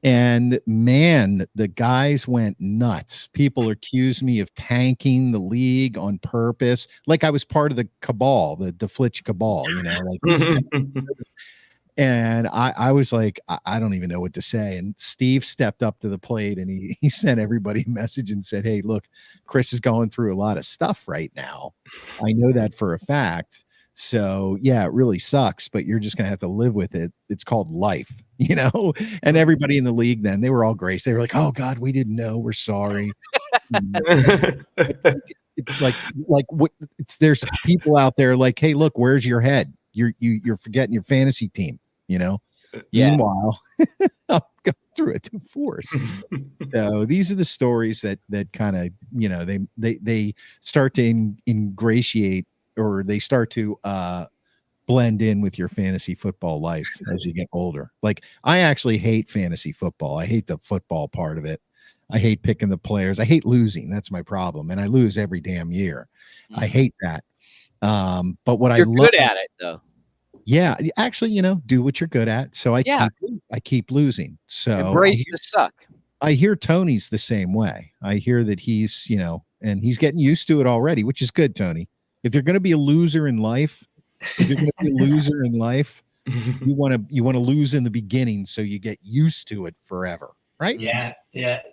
And man, the guys went nuts. People accused me of tanking the league on purpose. Like I was part of the cabal, the DeFlitch cabal, and I was like, I don't even know what to say. And Steve stepped up to the plate, and he sent everybody a message and said, hey, look, Chris is going through a lot of stuff right now. I know that for a fact. So yeah, it really sucks, but you're just gonna have to live with it. It's called life, you know. And everybody in the league then, they were all grace. They were like, "Oh God, we didn't know. We're sorry." It's like what? It's there's people out there like, "Hey, look, where's your head? You're forgetting your fantasy team." You know. Yeah. Meanwhile, I'm going through it to force. So these are the stories that kind of, you know, they start to ingratiate, or they start to blend in with your fantasy football life as you get older. Like, I actually hate fantasy football. I hate the football part of it. I hate picking the players. I hate losing. That's my problem. And I lose every damn year. I hate that. But what You're I love, good at it though. yeah, actually, you know, do what you're good at. So I Yeah. keep losing. So Embrace the suck. I hear Tony's the same way. I hear that he's, you know, and he's getting used to it already, which is good, Tony. If you're going to be a loser in life, you want to lose in the beginning so you get used to it forever, right? Yeah.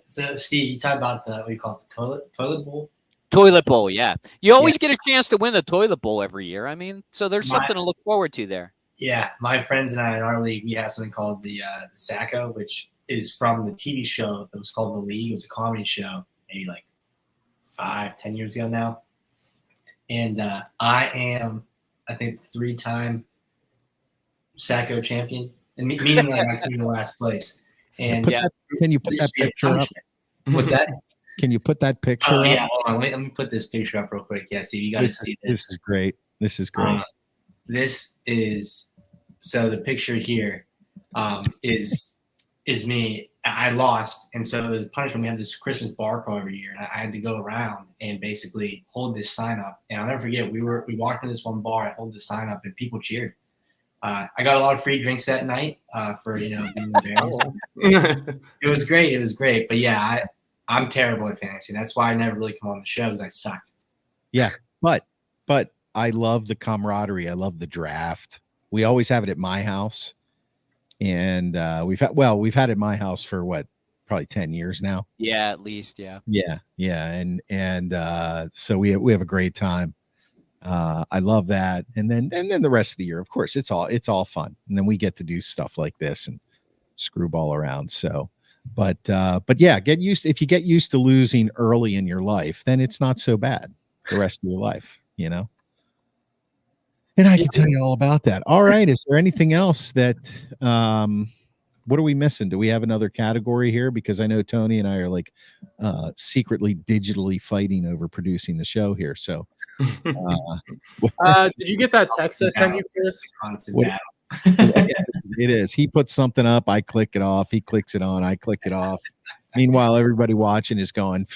So Steve, you talk about what do you call it, the toilet bowl? Toilet bowl, yeah. You always get a chance to win the toilet bowl every year. I mean, so there's something to look forward to there. Yeah, my friends and I in our league, we have something called the Sacco, which is from the TV show that was called The League. It was a comedy show, maybe like 5-10 years ago now. And I am, I think, 3-time Sacco champion, and meaning like I came in last place. And Can you put that picture up? What's that? Can you put that picture Oh up? yeah, hold on. Let me put this picture up real quick. Yeah, Steve, you got to see this. This is great. This is great. This is so the picture here is me. I lost, and so as a punishment, we have this Christmas bar crawl every year, and I had to go around and basically hold this sign up. And I'll never forget, we walked into this one bar, I hold the sign up, and people cheered. I got a lot of free drinks that night for being embarrassed. It was great. But yeah, I'm terrible at fantasy. That's why I never really come on the show, because I suck. Yeah, but I love the camaraderie. I love the draft. We always have it at my house, and we've had it at my house for probably 10 years now. Yeah, at least, yeah. And so we have a great time. I love that, and then the rest of the year, of course, it's all fun, and then we get to do stuff like this and screwball around. So, but yeah, if you get used to losing early in your life, then it's not so bad the rest of your life, you know. And I can tell you all about that. All right. Is there anything else that, what are we missing? Do we have another category here? Because I know Tony and I are like secretly digitally fighting over producing the show here. So, did you get that text I sent you, Chris? Constant battle. It is. He puts something up. I click it off. He clicks it on. I click it off. Meanwhile, everybody watching is going,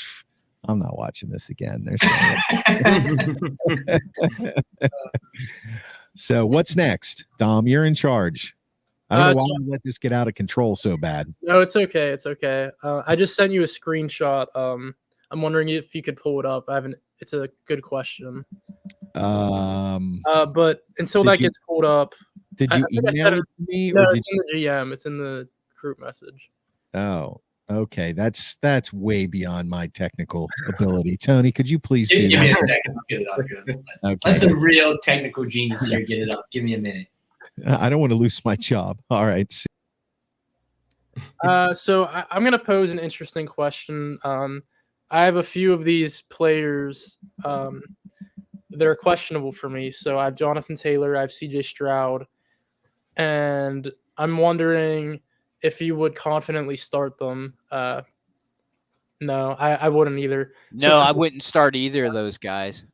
I'm not watching this again. So what's next? Dom, you're in charge. I don't know why you let this get out of control so bad. No, it's okay. It's okay. I just sent you a screenshot. I'm wondering if you could pull it up. It's a good question. But until that gets pulled up. Did you email it to me? No, it's in the GM. It's in the group message. Oh, okay. That's way beyond my technical ability. Tony, could you please do Give that? me a second. I'll get it up. Okay. Let the real technical genius here get it up. Give me a minute. I don't want to lose my job. All right. So I'm going to pose an interesting question. I have a few of these players that are questionable for me. So I have Jonathan Taylor, I have CJ Stroud, and I'm wondering if you would confidently start them. No, I wouldn't either. No, I wouldn't start either of those guys.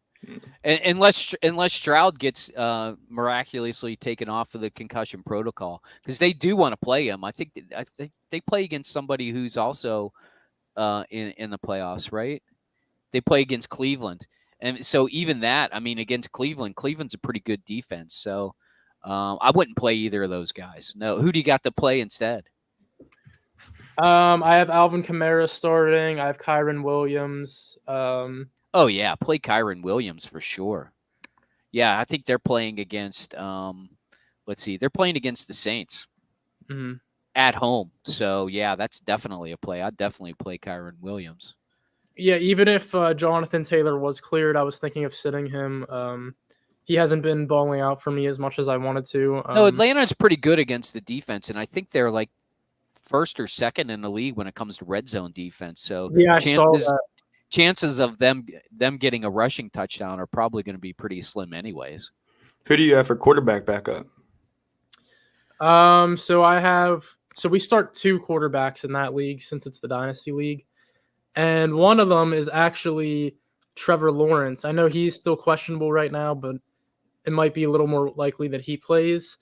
Unless Stroud gets miraculously taken off of the concussion protocol, because they do want to play him. I think they play against somebody who's also in the playoffs, right? They play against Cleveland, and so even that, I mean, against Cleveland's a pretty good defense. So I wouldn't play either of those guys. No, who do you got to play instead? I have Alvin Kamara starting. I have Kyron Williams. Oh yeah, play Kyron Williams for sure. Yeah, I think they're playing against. Let's see, they're playing against the Saints at home. So yeah, that's definitely a play. I'd definitely play Kyron Williams. Yeah, even if Jonathan Taylor was cleared, I was thinking of sitting him. he hasn't been balling out for me as much as I wanted to. No, Atlanta's pretty good against the defense, and I think they're like first or second in the league when it comes to red zone defense. So yeah, I saw that. chances of them getting a rushing touchdown are probably going to be pretty slim anyways. Who do you have for quarterback backup? So we start 2 quarterbacks in that league since it's the Dynasty League. And one of them is actually Trevor Lawrence. I know he's still questionable right now, but it might be a little more likely that he plays.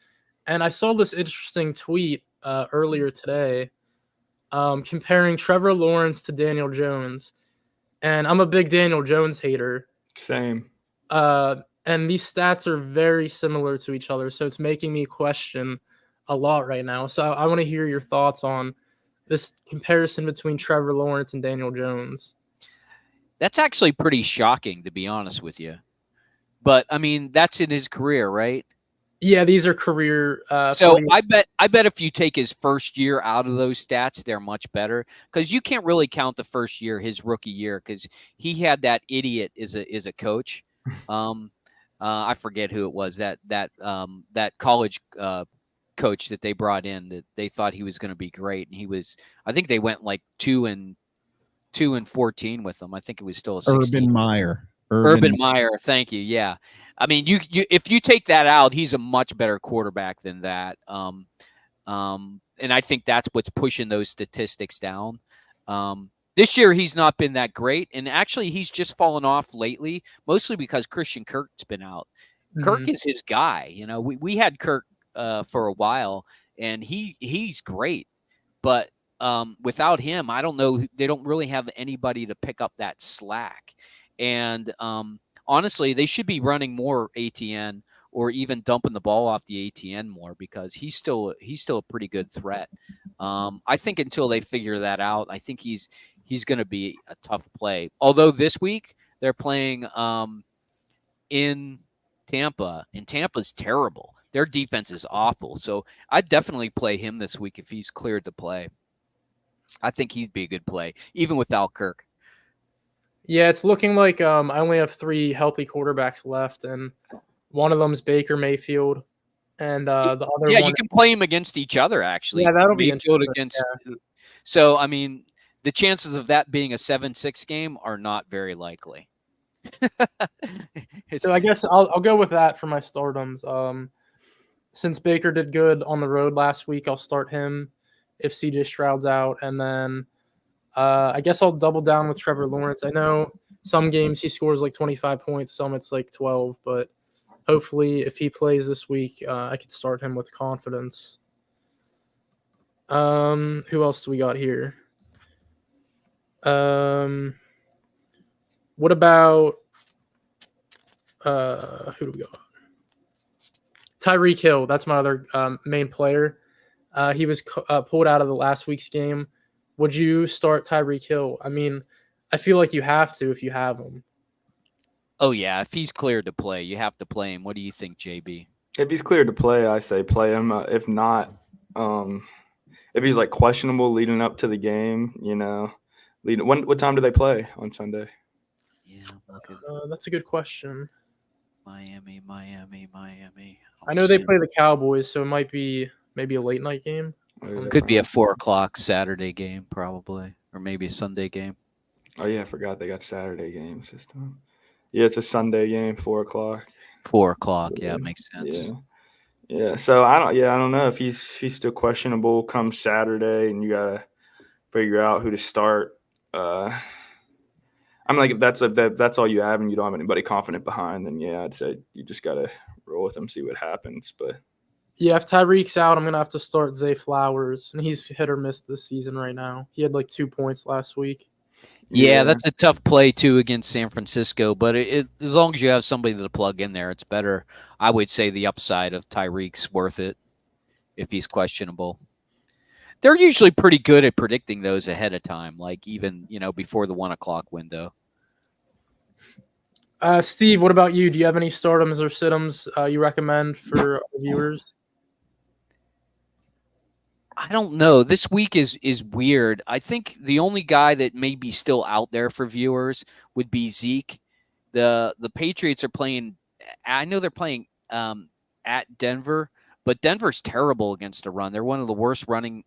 And I saw this interesting tweet earlier today comparing Trevor Lawrence to Daniel Jones. And I'm a big Daniel Jones hater. Same. And these stats are very similar to each other. So it's making me question a lot right now. So I want to hear your thoughts on this comparison between Trevor Lawrence and Daniel Jones. That's actually pretty shocking, to be honest with you. But I mean, that's in his career, right? Yeah, these are career. So I bet if you take his first year out of those stats, they're much better because you can't really count the first year, his rookie year, because he had that idiot as a coach. I forget who it was that college coach that they brought in that they thought he was going to be great, and he was. I think they went like 2-14 with him. I think it was still a 16. Urban Meyer. Thank you. Yeah. I mean, you if you take that out, he's a much better quarterback than that. And I think that's what's pushing those statistics down. This year, he's not been that great. And actually, he's just fallen off lately, mostly because Christian Kirk's been out. Mm-hmm. Kirk is his guy. You know, we had Kirk for a while, and he's great. But without him, I don't know. They don't really have anybody to pick up that slack. And honestly, they should be running more ATN or even dumping the ball off the ATN more because he's still a pretty good threat. I think until they figure that out, I think he's going to be a tough play. Although this week they're playing in Tampa, and Tampa's terrible. Their defense is awful. So I'd definitely play him this week if he's cleared to play. I think he'd be a good play, even without Kirk. Yeah, it's looking like I only have 3 healthy quarterbacks left, and one of them's Baker Mayfield, and the other one. Yeah, you can play them against each other, actually. Yeah, that'll be Mayfield interesting. Against. Yeah. So, I mean, the chances of that being a 7-6 game are not very likely. So I guess I'll go with that for my stardoms. Since Baker did good on the road last week, I'll start him if CJ Stroud's out, and then. I guess I'll double down with Trevor Lawrence. I know some games he scores like 25 points, some it's like 12, but hopefully if he plays this week, I could start him with confidence. Who else do we got here? What about who do we got? Tyreek Hill. That's my other main player. He was pulled out of the last week's game. Would you start Tyreek Hill? I mean, I feel like you have to if you have him. Oh, yeah. If he's cleared to play, you have to play him. What do you think, JB? If he's cleared to play, I say play him. If not, if he's like questionable leading up to the game, you know, what time do they play on Sunday? Yeah, that's a good question. Miami. I know they play the Cowboys, so it might be maybe a late night game. Could be a 4:00 Saturday game, probably, or maybe a Sunday game. Oh yeah, I forgot they got Saturday games this time. Yeah, it's a Sunday game, 4:00. 4:00, yeah, it makes sense. Yeah. So I don't know if he's still questionable come Saturday, and you gotta figure out who to start. I'm like, if that's all you have, and you don't have anybody confident behind, then yeah, I'd say you just gotta roll with him, see what happens, but. Yeah, if Tyreek's out, I'm going to have to start Zay Flowers, and he's hit or miss this season right now. He had like 2 points last week. Yeah, that's a tough play, too, against San Francisco, but as long as you have somebody to plug in there, it's better. I would say the upside of Tyreek's worth it if he's questionable. They're usually pretty good at predicting those ahead of time, like even, before the 1:00 window. Steve, what about you? Do you have any stardoms or situms you recommend for viewers? I don't know. This week is weird. I think the only guy that may be still out there for viewers would be Zeke. The Patriots are playing I know they're playing at Denver, but Denver's terrible against the run. They're one of the worst running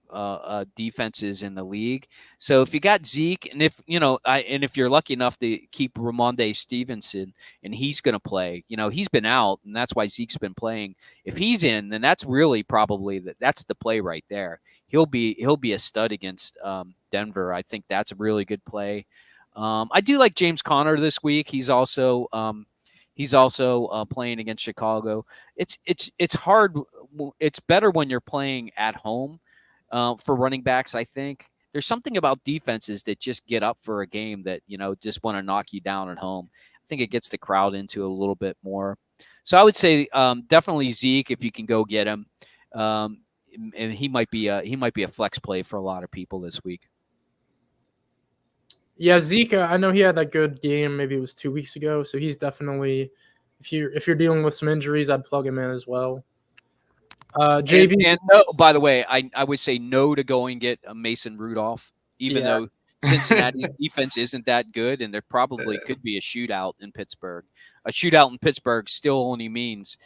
defenses in the league. So if you got Zeke, and if if you're lucky enough to keep Ramondre Stevenson, and he's going to play, he's been out, and that's why Zeke's been playing. If he's in, then that's really probably that's the play right there. He'll be a stud against Denver. I think that's a really good play. I do like James Conner this week. He's also playing against Chicago. It's hard. It's better when you're playing at home for running backs. I think there's something about defenses that just get up for a game that just want to knock you down at home. I think it gets the crowd into a little bit more. So I would say definitely Zeke if you can go get him, and he might be a flex play for a lot of people this week. Yeah, Zeke, I know he had that good game. Maybe it was 2 weeks ago. So he's definitely, if you're dealing with some injuries, I'd plug him in as well. JB, and no, by the way, I would say no to go and get a Mason Rudolph, even though Cincinnati's defense isn't that good, and there probably could be a shootout in Pittsburgh. A shootout in Pittsburgh still only means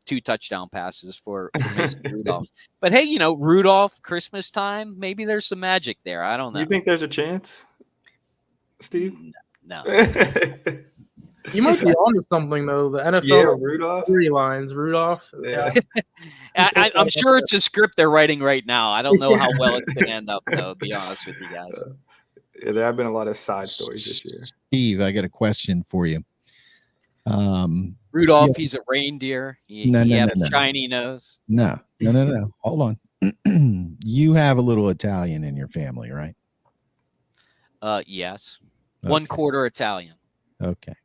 2 touchdown passes for Mason Rudolph. But hey, Rudolph, Christmas time, maybe there's some magic there. I don't know. You think there's a chance, Steve? No. You might be onto something though. The NFL Rudolph storylines, Rudolph. Yeah. I'm sure it's a script they're writing right now. I don't know how well it's going to end up, though. To be honest with you guys. Yeah, there have been a lot of side stories this year. Steve, I got a question for you. Rudolph, he's a reindeer. He has a shiny nose. No. Hold on. You have a little Italian in your family, right? Yes. Okay. 1/4 Italian. Okay.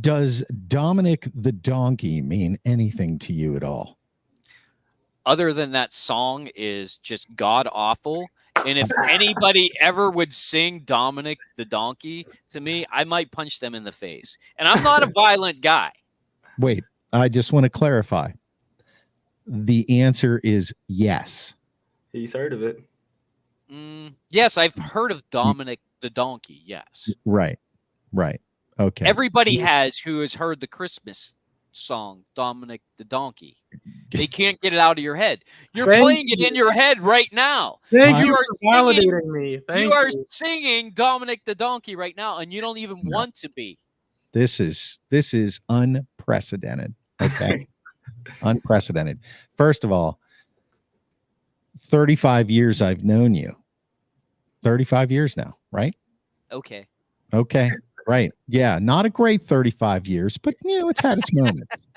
Does Dominic the Donkey mean anything to you at all? Other than that song is just god awful. And if anybody ever would sing Dominic the Donkey to me, I might punch them in the face. And I'm not a violent guy. Wait, I just want to clarify. The answer is yes. He's heard of it. Yes, I've heard of Dominic the Donkey. Yes. Right. Okay. Everybody who has heard the Christmas song, Dominic the Donkey. They can't get it out of your head. You're playing it in your head right now. Thank you for validating me. You are singing Dominic the Donkey right now, and you don't even want to be. This is unprecedented. Okay. Unprecedented. First of all, 35 years I've known you. 35 years now, right? Okay. Right. Yeah. Not a great 35 years, but it's had its moments.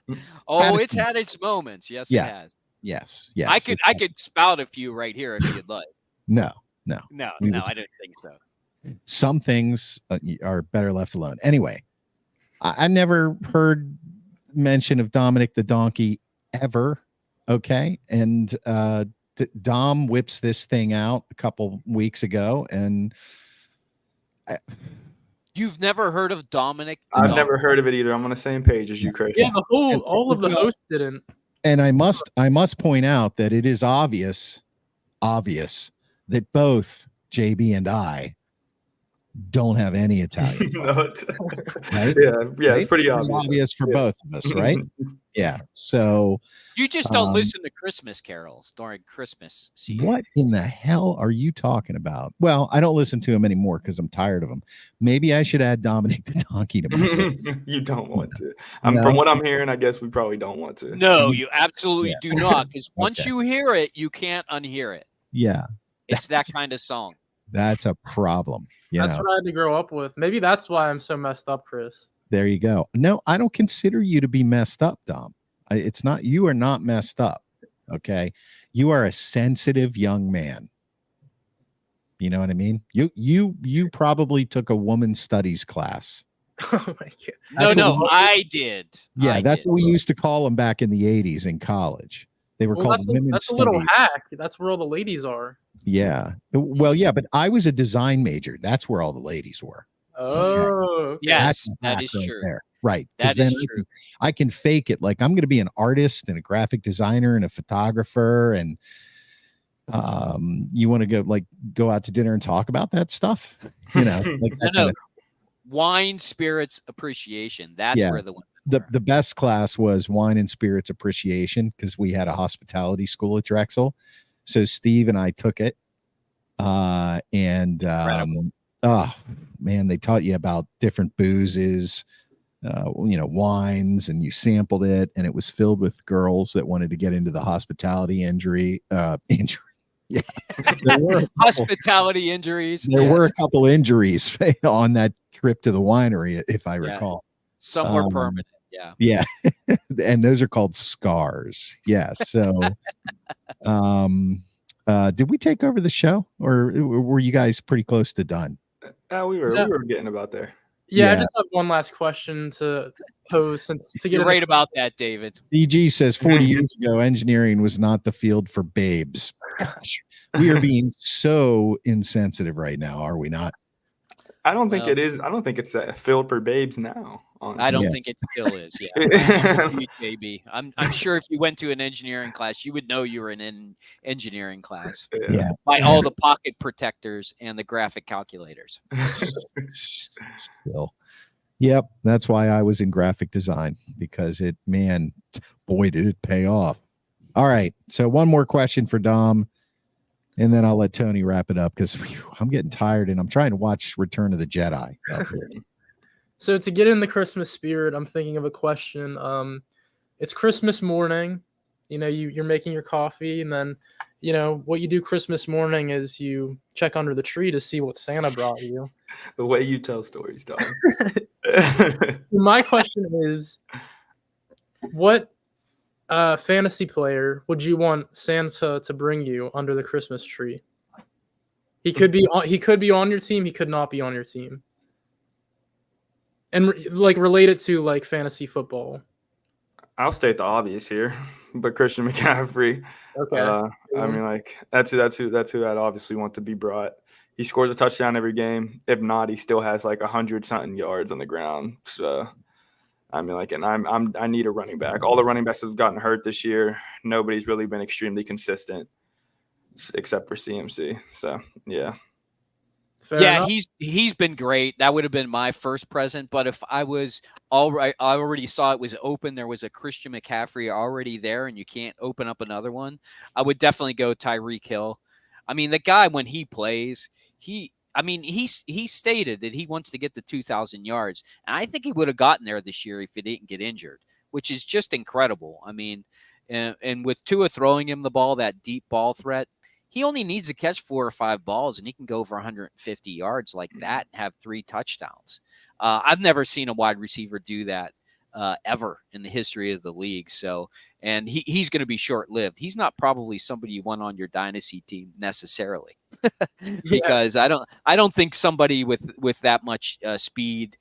It's had its moments. Yes, it has. Yes. I could spout a few right here if you'd like. No, I don't think so. Some things are better left alone. Anyway, I never heard mention of Dominic the Donkey ever. Okay. And Dom whips this thing out a couple weeks ago, and you've never heard of Dominic? I've never heard of it either. I'm on the same page as you, Chris. Yeah, all of the hosts didn't. And I must point out that it is obvious that both JB and I don't have any Italian. Right? Yeah, right? it's pretty obvious for both of us, right? Yeah. So you just don't listen to Christmas carols during Christmas season. What in the hell are you talking about? Well, I don't listen to him anymore because I'm tired of him. Maybe I should add Dominic the Donkey to my list. You don't want to. From what I'm hearing, I guess we probably don't want to. No, you absolutely do not. Because once you hear it, you can't unhear it. Yeah. It's that kind of song. That's a problem. That's what I had to grow up with. Maybe that's why I'm so messed up, Chris. There you go. No, I don't consider you to be messed up, Dom. It's not. You are not messed up. Okay. You are a sensitive young man. You know what I mean? You probably took a woman's studies class. Oh my God. No, I did. Yeah, that's what we used to call them back in the 80s in college. They were called women's that's studies. A little hack. That's where all the ladies are. Yeah. Well, yeah, but I was a design major. That's where all the ladies were. Oh, okay. Yes, that is true. There. Right. That is true. I can fake it. Like I'm going to be an artist and a graphic designer and a photographer. And you want to go out to dinner and talk about that stuff? Like that no. Wine spirits appreciation. That's where the women the best class was wine and spirits appreciation because we had a hospitality school at Drexel. So Steve and I took it. Oh man, they taught you about different boozes, wines, and you sampled it, and it was filled with girls that wanted to get into the hospitality injury. Yeah, hospitality injuries. There were a couple injuries on that trip to the winery, if I recall. Some were permanent. Yeah. Yeah. And those are called scars. Yeah. So, did we take over the show, or were you guys pretty close to done? We were getting about there. Yeah, I just have one last question to pose to get You're right about that, David. DG says 40 years ago, engineering was not the field for babes. Gosh, we are being so insensitive right now, are we not? I don't think it is. I don't think it's that field for babes now. Honestly. I don't think it still is. Yeah, baby. I'm sure if you went to an engineering class, you would know you were in an engineering class. Yeah, by all the pocket protectors and the graphic calculators. Still, yep. That's why I was in graphic design, because boy, did it pay off. All right. So one more question for Dom, and then I'll let Tony wrap it up because I'm getting tired and I'm trying to watch Return of the Jedi up here. So to get in the Christmas spirit, I'm thinking of a question. It's Christmas morning. You're making your coffee, and then, what you do Christmas morning is you check under the tree to see what Santa brought you. The way you tell stories, Dom. My question is, what fantasy player would you want Santa to bring you under the Christmas tree? He could be on your team. He could not be on your team. And relate it to fantasy football. I'll state the obvious here, but Christian McCaffrey. Okay. I mean, that's who I'd obviously want to be brought. He scores a touchdown every game. If not, he still has 100-something yards on the ground. So, I mean, and I need a running back. All the running backs have gotten hurt this year. Nobody's really been extremely consistent, except for CMC. So, yeah. Fair enough. He's been great. That would have been my first present. But if I was I already saw it was open, there was a Christian McCaffrey already there, and you can't open up another one, I would definitely go Tyreek Hill. I mean, the guy, when he plays, he stated that he wants to get to 2,000 yards, and I think he would have gotten there this year if he didn't get injured, which is just incredible. I mean, and with Tua throwing him the ball, that deep ball threat, he only needs to catch 4 or 5 balls, and he can go over 150 yards like that and have 3 touchdowns. I've never seen a wide receiver do that ever in the history of the league. So, and he's going to be short-lived. He's not probably somebody you want on your dynasty team necessarily, because I don't think somebody with that much speed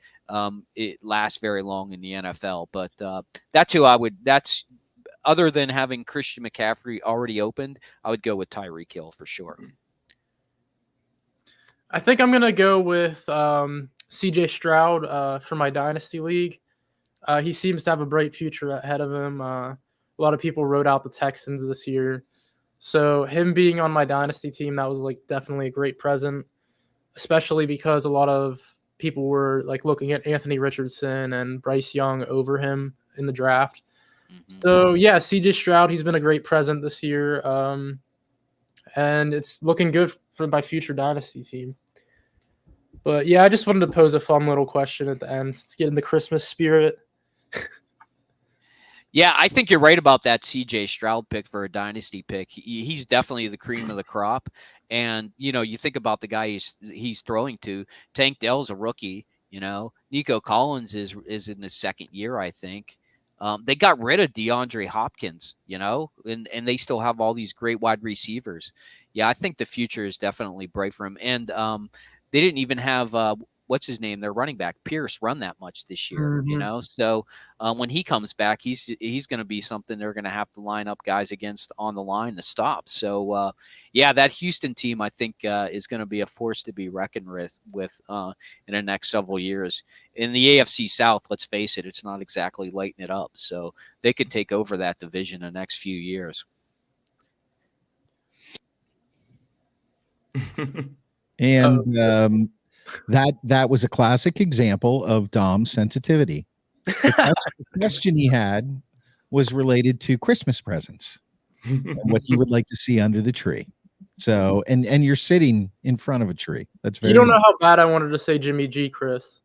it lasts very long in the NFL. But that's who I would. That's. Other than having Christian McCaffrey already opened, I would go with Tyreek Hill for sure. I think I'm going to go with CJ Stroud for my Dynasty League. He seems to have a bright future ahead of him. A lot of people wrote out the Texans this year. So him being on my Dynasty team, that was definitely a great present, especially because a lot of people were looking at Anthony Richardson and Bryce Young over him in the draft. So, yeah, CJ Stroud, he's been a great present this year, and it's looking good for my future Dynasty team. But, yeah, I just wanted to pose a fun little question at the end to get in the Christmas spirit. Yeah, I think you're right about that CJ Stroud pick for a Dynasty pick. He's definitely the cream of the crop. And, you think about the guy he's throwing to. Tank Dell's a rookie, Nico Collins is in his second year, I think. They got rid of DeAndre Hopkins, and they still have all these great wide receivers. Yeah, I think the future is definitely bright for him. And they didn't even have what's his name, their running back Pierce, run that much this year. So when he comes back, he's going to be something they're going to have to line up guys against on the line to stop. So yeah, that Houston team I think is going to be a force to be reckoned with in the next several years. In the AFC South, let's face it, it's not exactly lighting it up. So they could take over that division in the next few years. And that was a classic example of Dom's sensitivity. The question he had was related to Christmas presents and what he would like to see under the tree. So, and you're sitting in front of a tree. That's very. You don't know how bad I wanted to say Jimmy G, Chris.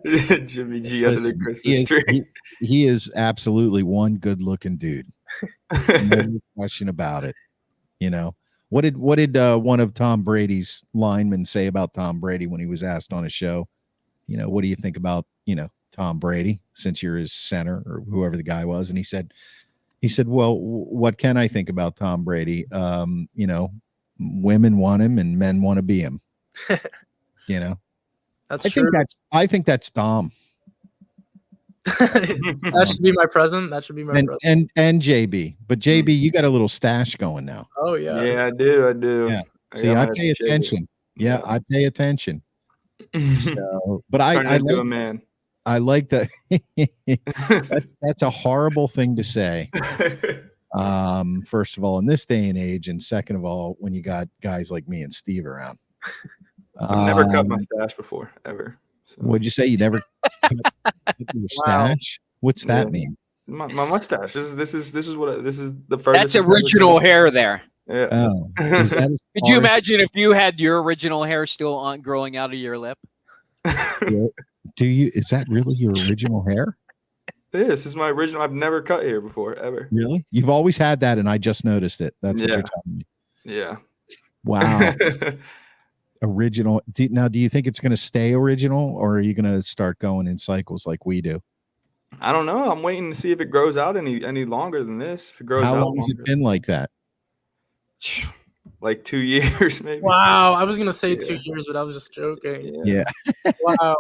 Jimmy G under the Listen, Christmas tree. He is absolutely one good-looking dude. No question about it. You know, what did one of Tom Brady's linemen say about Tom Brady when he was asked on a show? You know, what do you think about, Tom Brady, since you're his center or whoever the guy was? And he said, well, what can I think about Tom Brady? Women want him and men want to be him. That's true. I think that's Dom. That should be my present. That should be my present. And JB. But JB, you got a little stash going now. Oh yeah. Yeah, I do. Yeah. See, I pay attention. Yeah, I pay attention. So, but I like a man. I like that. That's a horrible thing to say. First of all, in this day and age, and second of all, when you got guys like me and Steve around. I've never cut my stash before, ever. So. What'd you say? You never cut your stash? What's that mean? My mustache. This is the furthest. That's original hair there. Yeah. Oh, could you imagine if you had your original hair still on growing out of your lip? Do you? Is that really your original hair? This is my original. I've never cut hair before, ever. Really? You've always had that, and I just noticed it. That's what you're telling me. Yeah. Wow. Original. Now, do you think it's going to stay original, or are you going to start going in cycles like we do? I don't know. I'm waiting to see if it grows out any longer than this. If it grows How out long has longer. it been like that? Like 2 years, maybe. Wow, I was gonna say 2 years, but I was just joking. Yeah. Wow.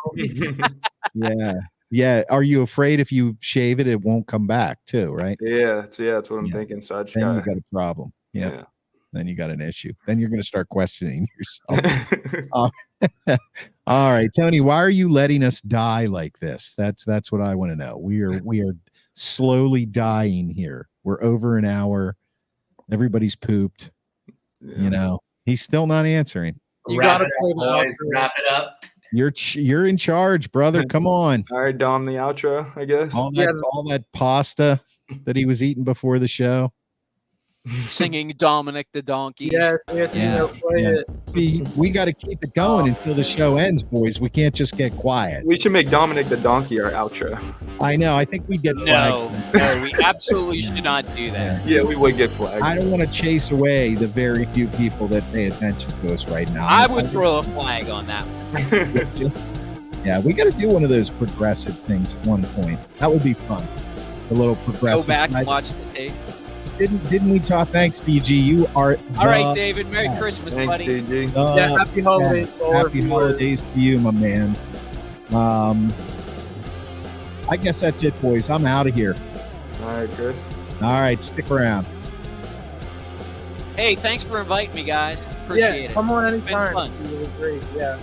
Yeah. Are you afraid if you shave it, it won't come back too? Right. Yeah. That's what I'm thinking. So I just you got a problem. Yeah. Then you got an issue. Then you're going to start questioning yourself. All right, Tony, why are you letting us die like this? That's what I want to know. We are slowly dying here. We're over an hour. Everybody's pooped. Yeah. He's still not answering. You gotta play the boys. outro. Wrap it up. You're in charge, brother. Come on. All right, Dom, the outro, I guess. All that pasta that he was eating before the show. Singing Dominic the Donkey. Yes, play it. See, we got to keep it going until the show ends, boys. We can't just get quiet. We should make Dominic the Donkey our outro. I know. I think we get flagged. No, we absolutely should not do that. Yeah, we would get flagged. I don't want to chase away the very few people that pay attention to us right now. I would throw a flag on that one. Yeah, we got to do one of those progressive things at one point. That would be fun. A little progressive. Go back and watch the tape. Didn't we talk? Thanks, DG. You are all right, David. Merry Christmas, Thanks, buddy. DG. Happy holidays. Happy holidays to you, my man. I guess that's it, boys. I'm out of here. All right, Chris. All right, stick around. Hey, thanks for inviting me, guys. Appreciate it. Come on It's been anytime. fun. It was great. Yeah.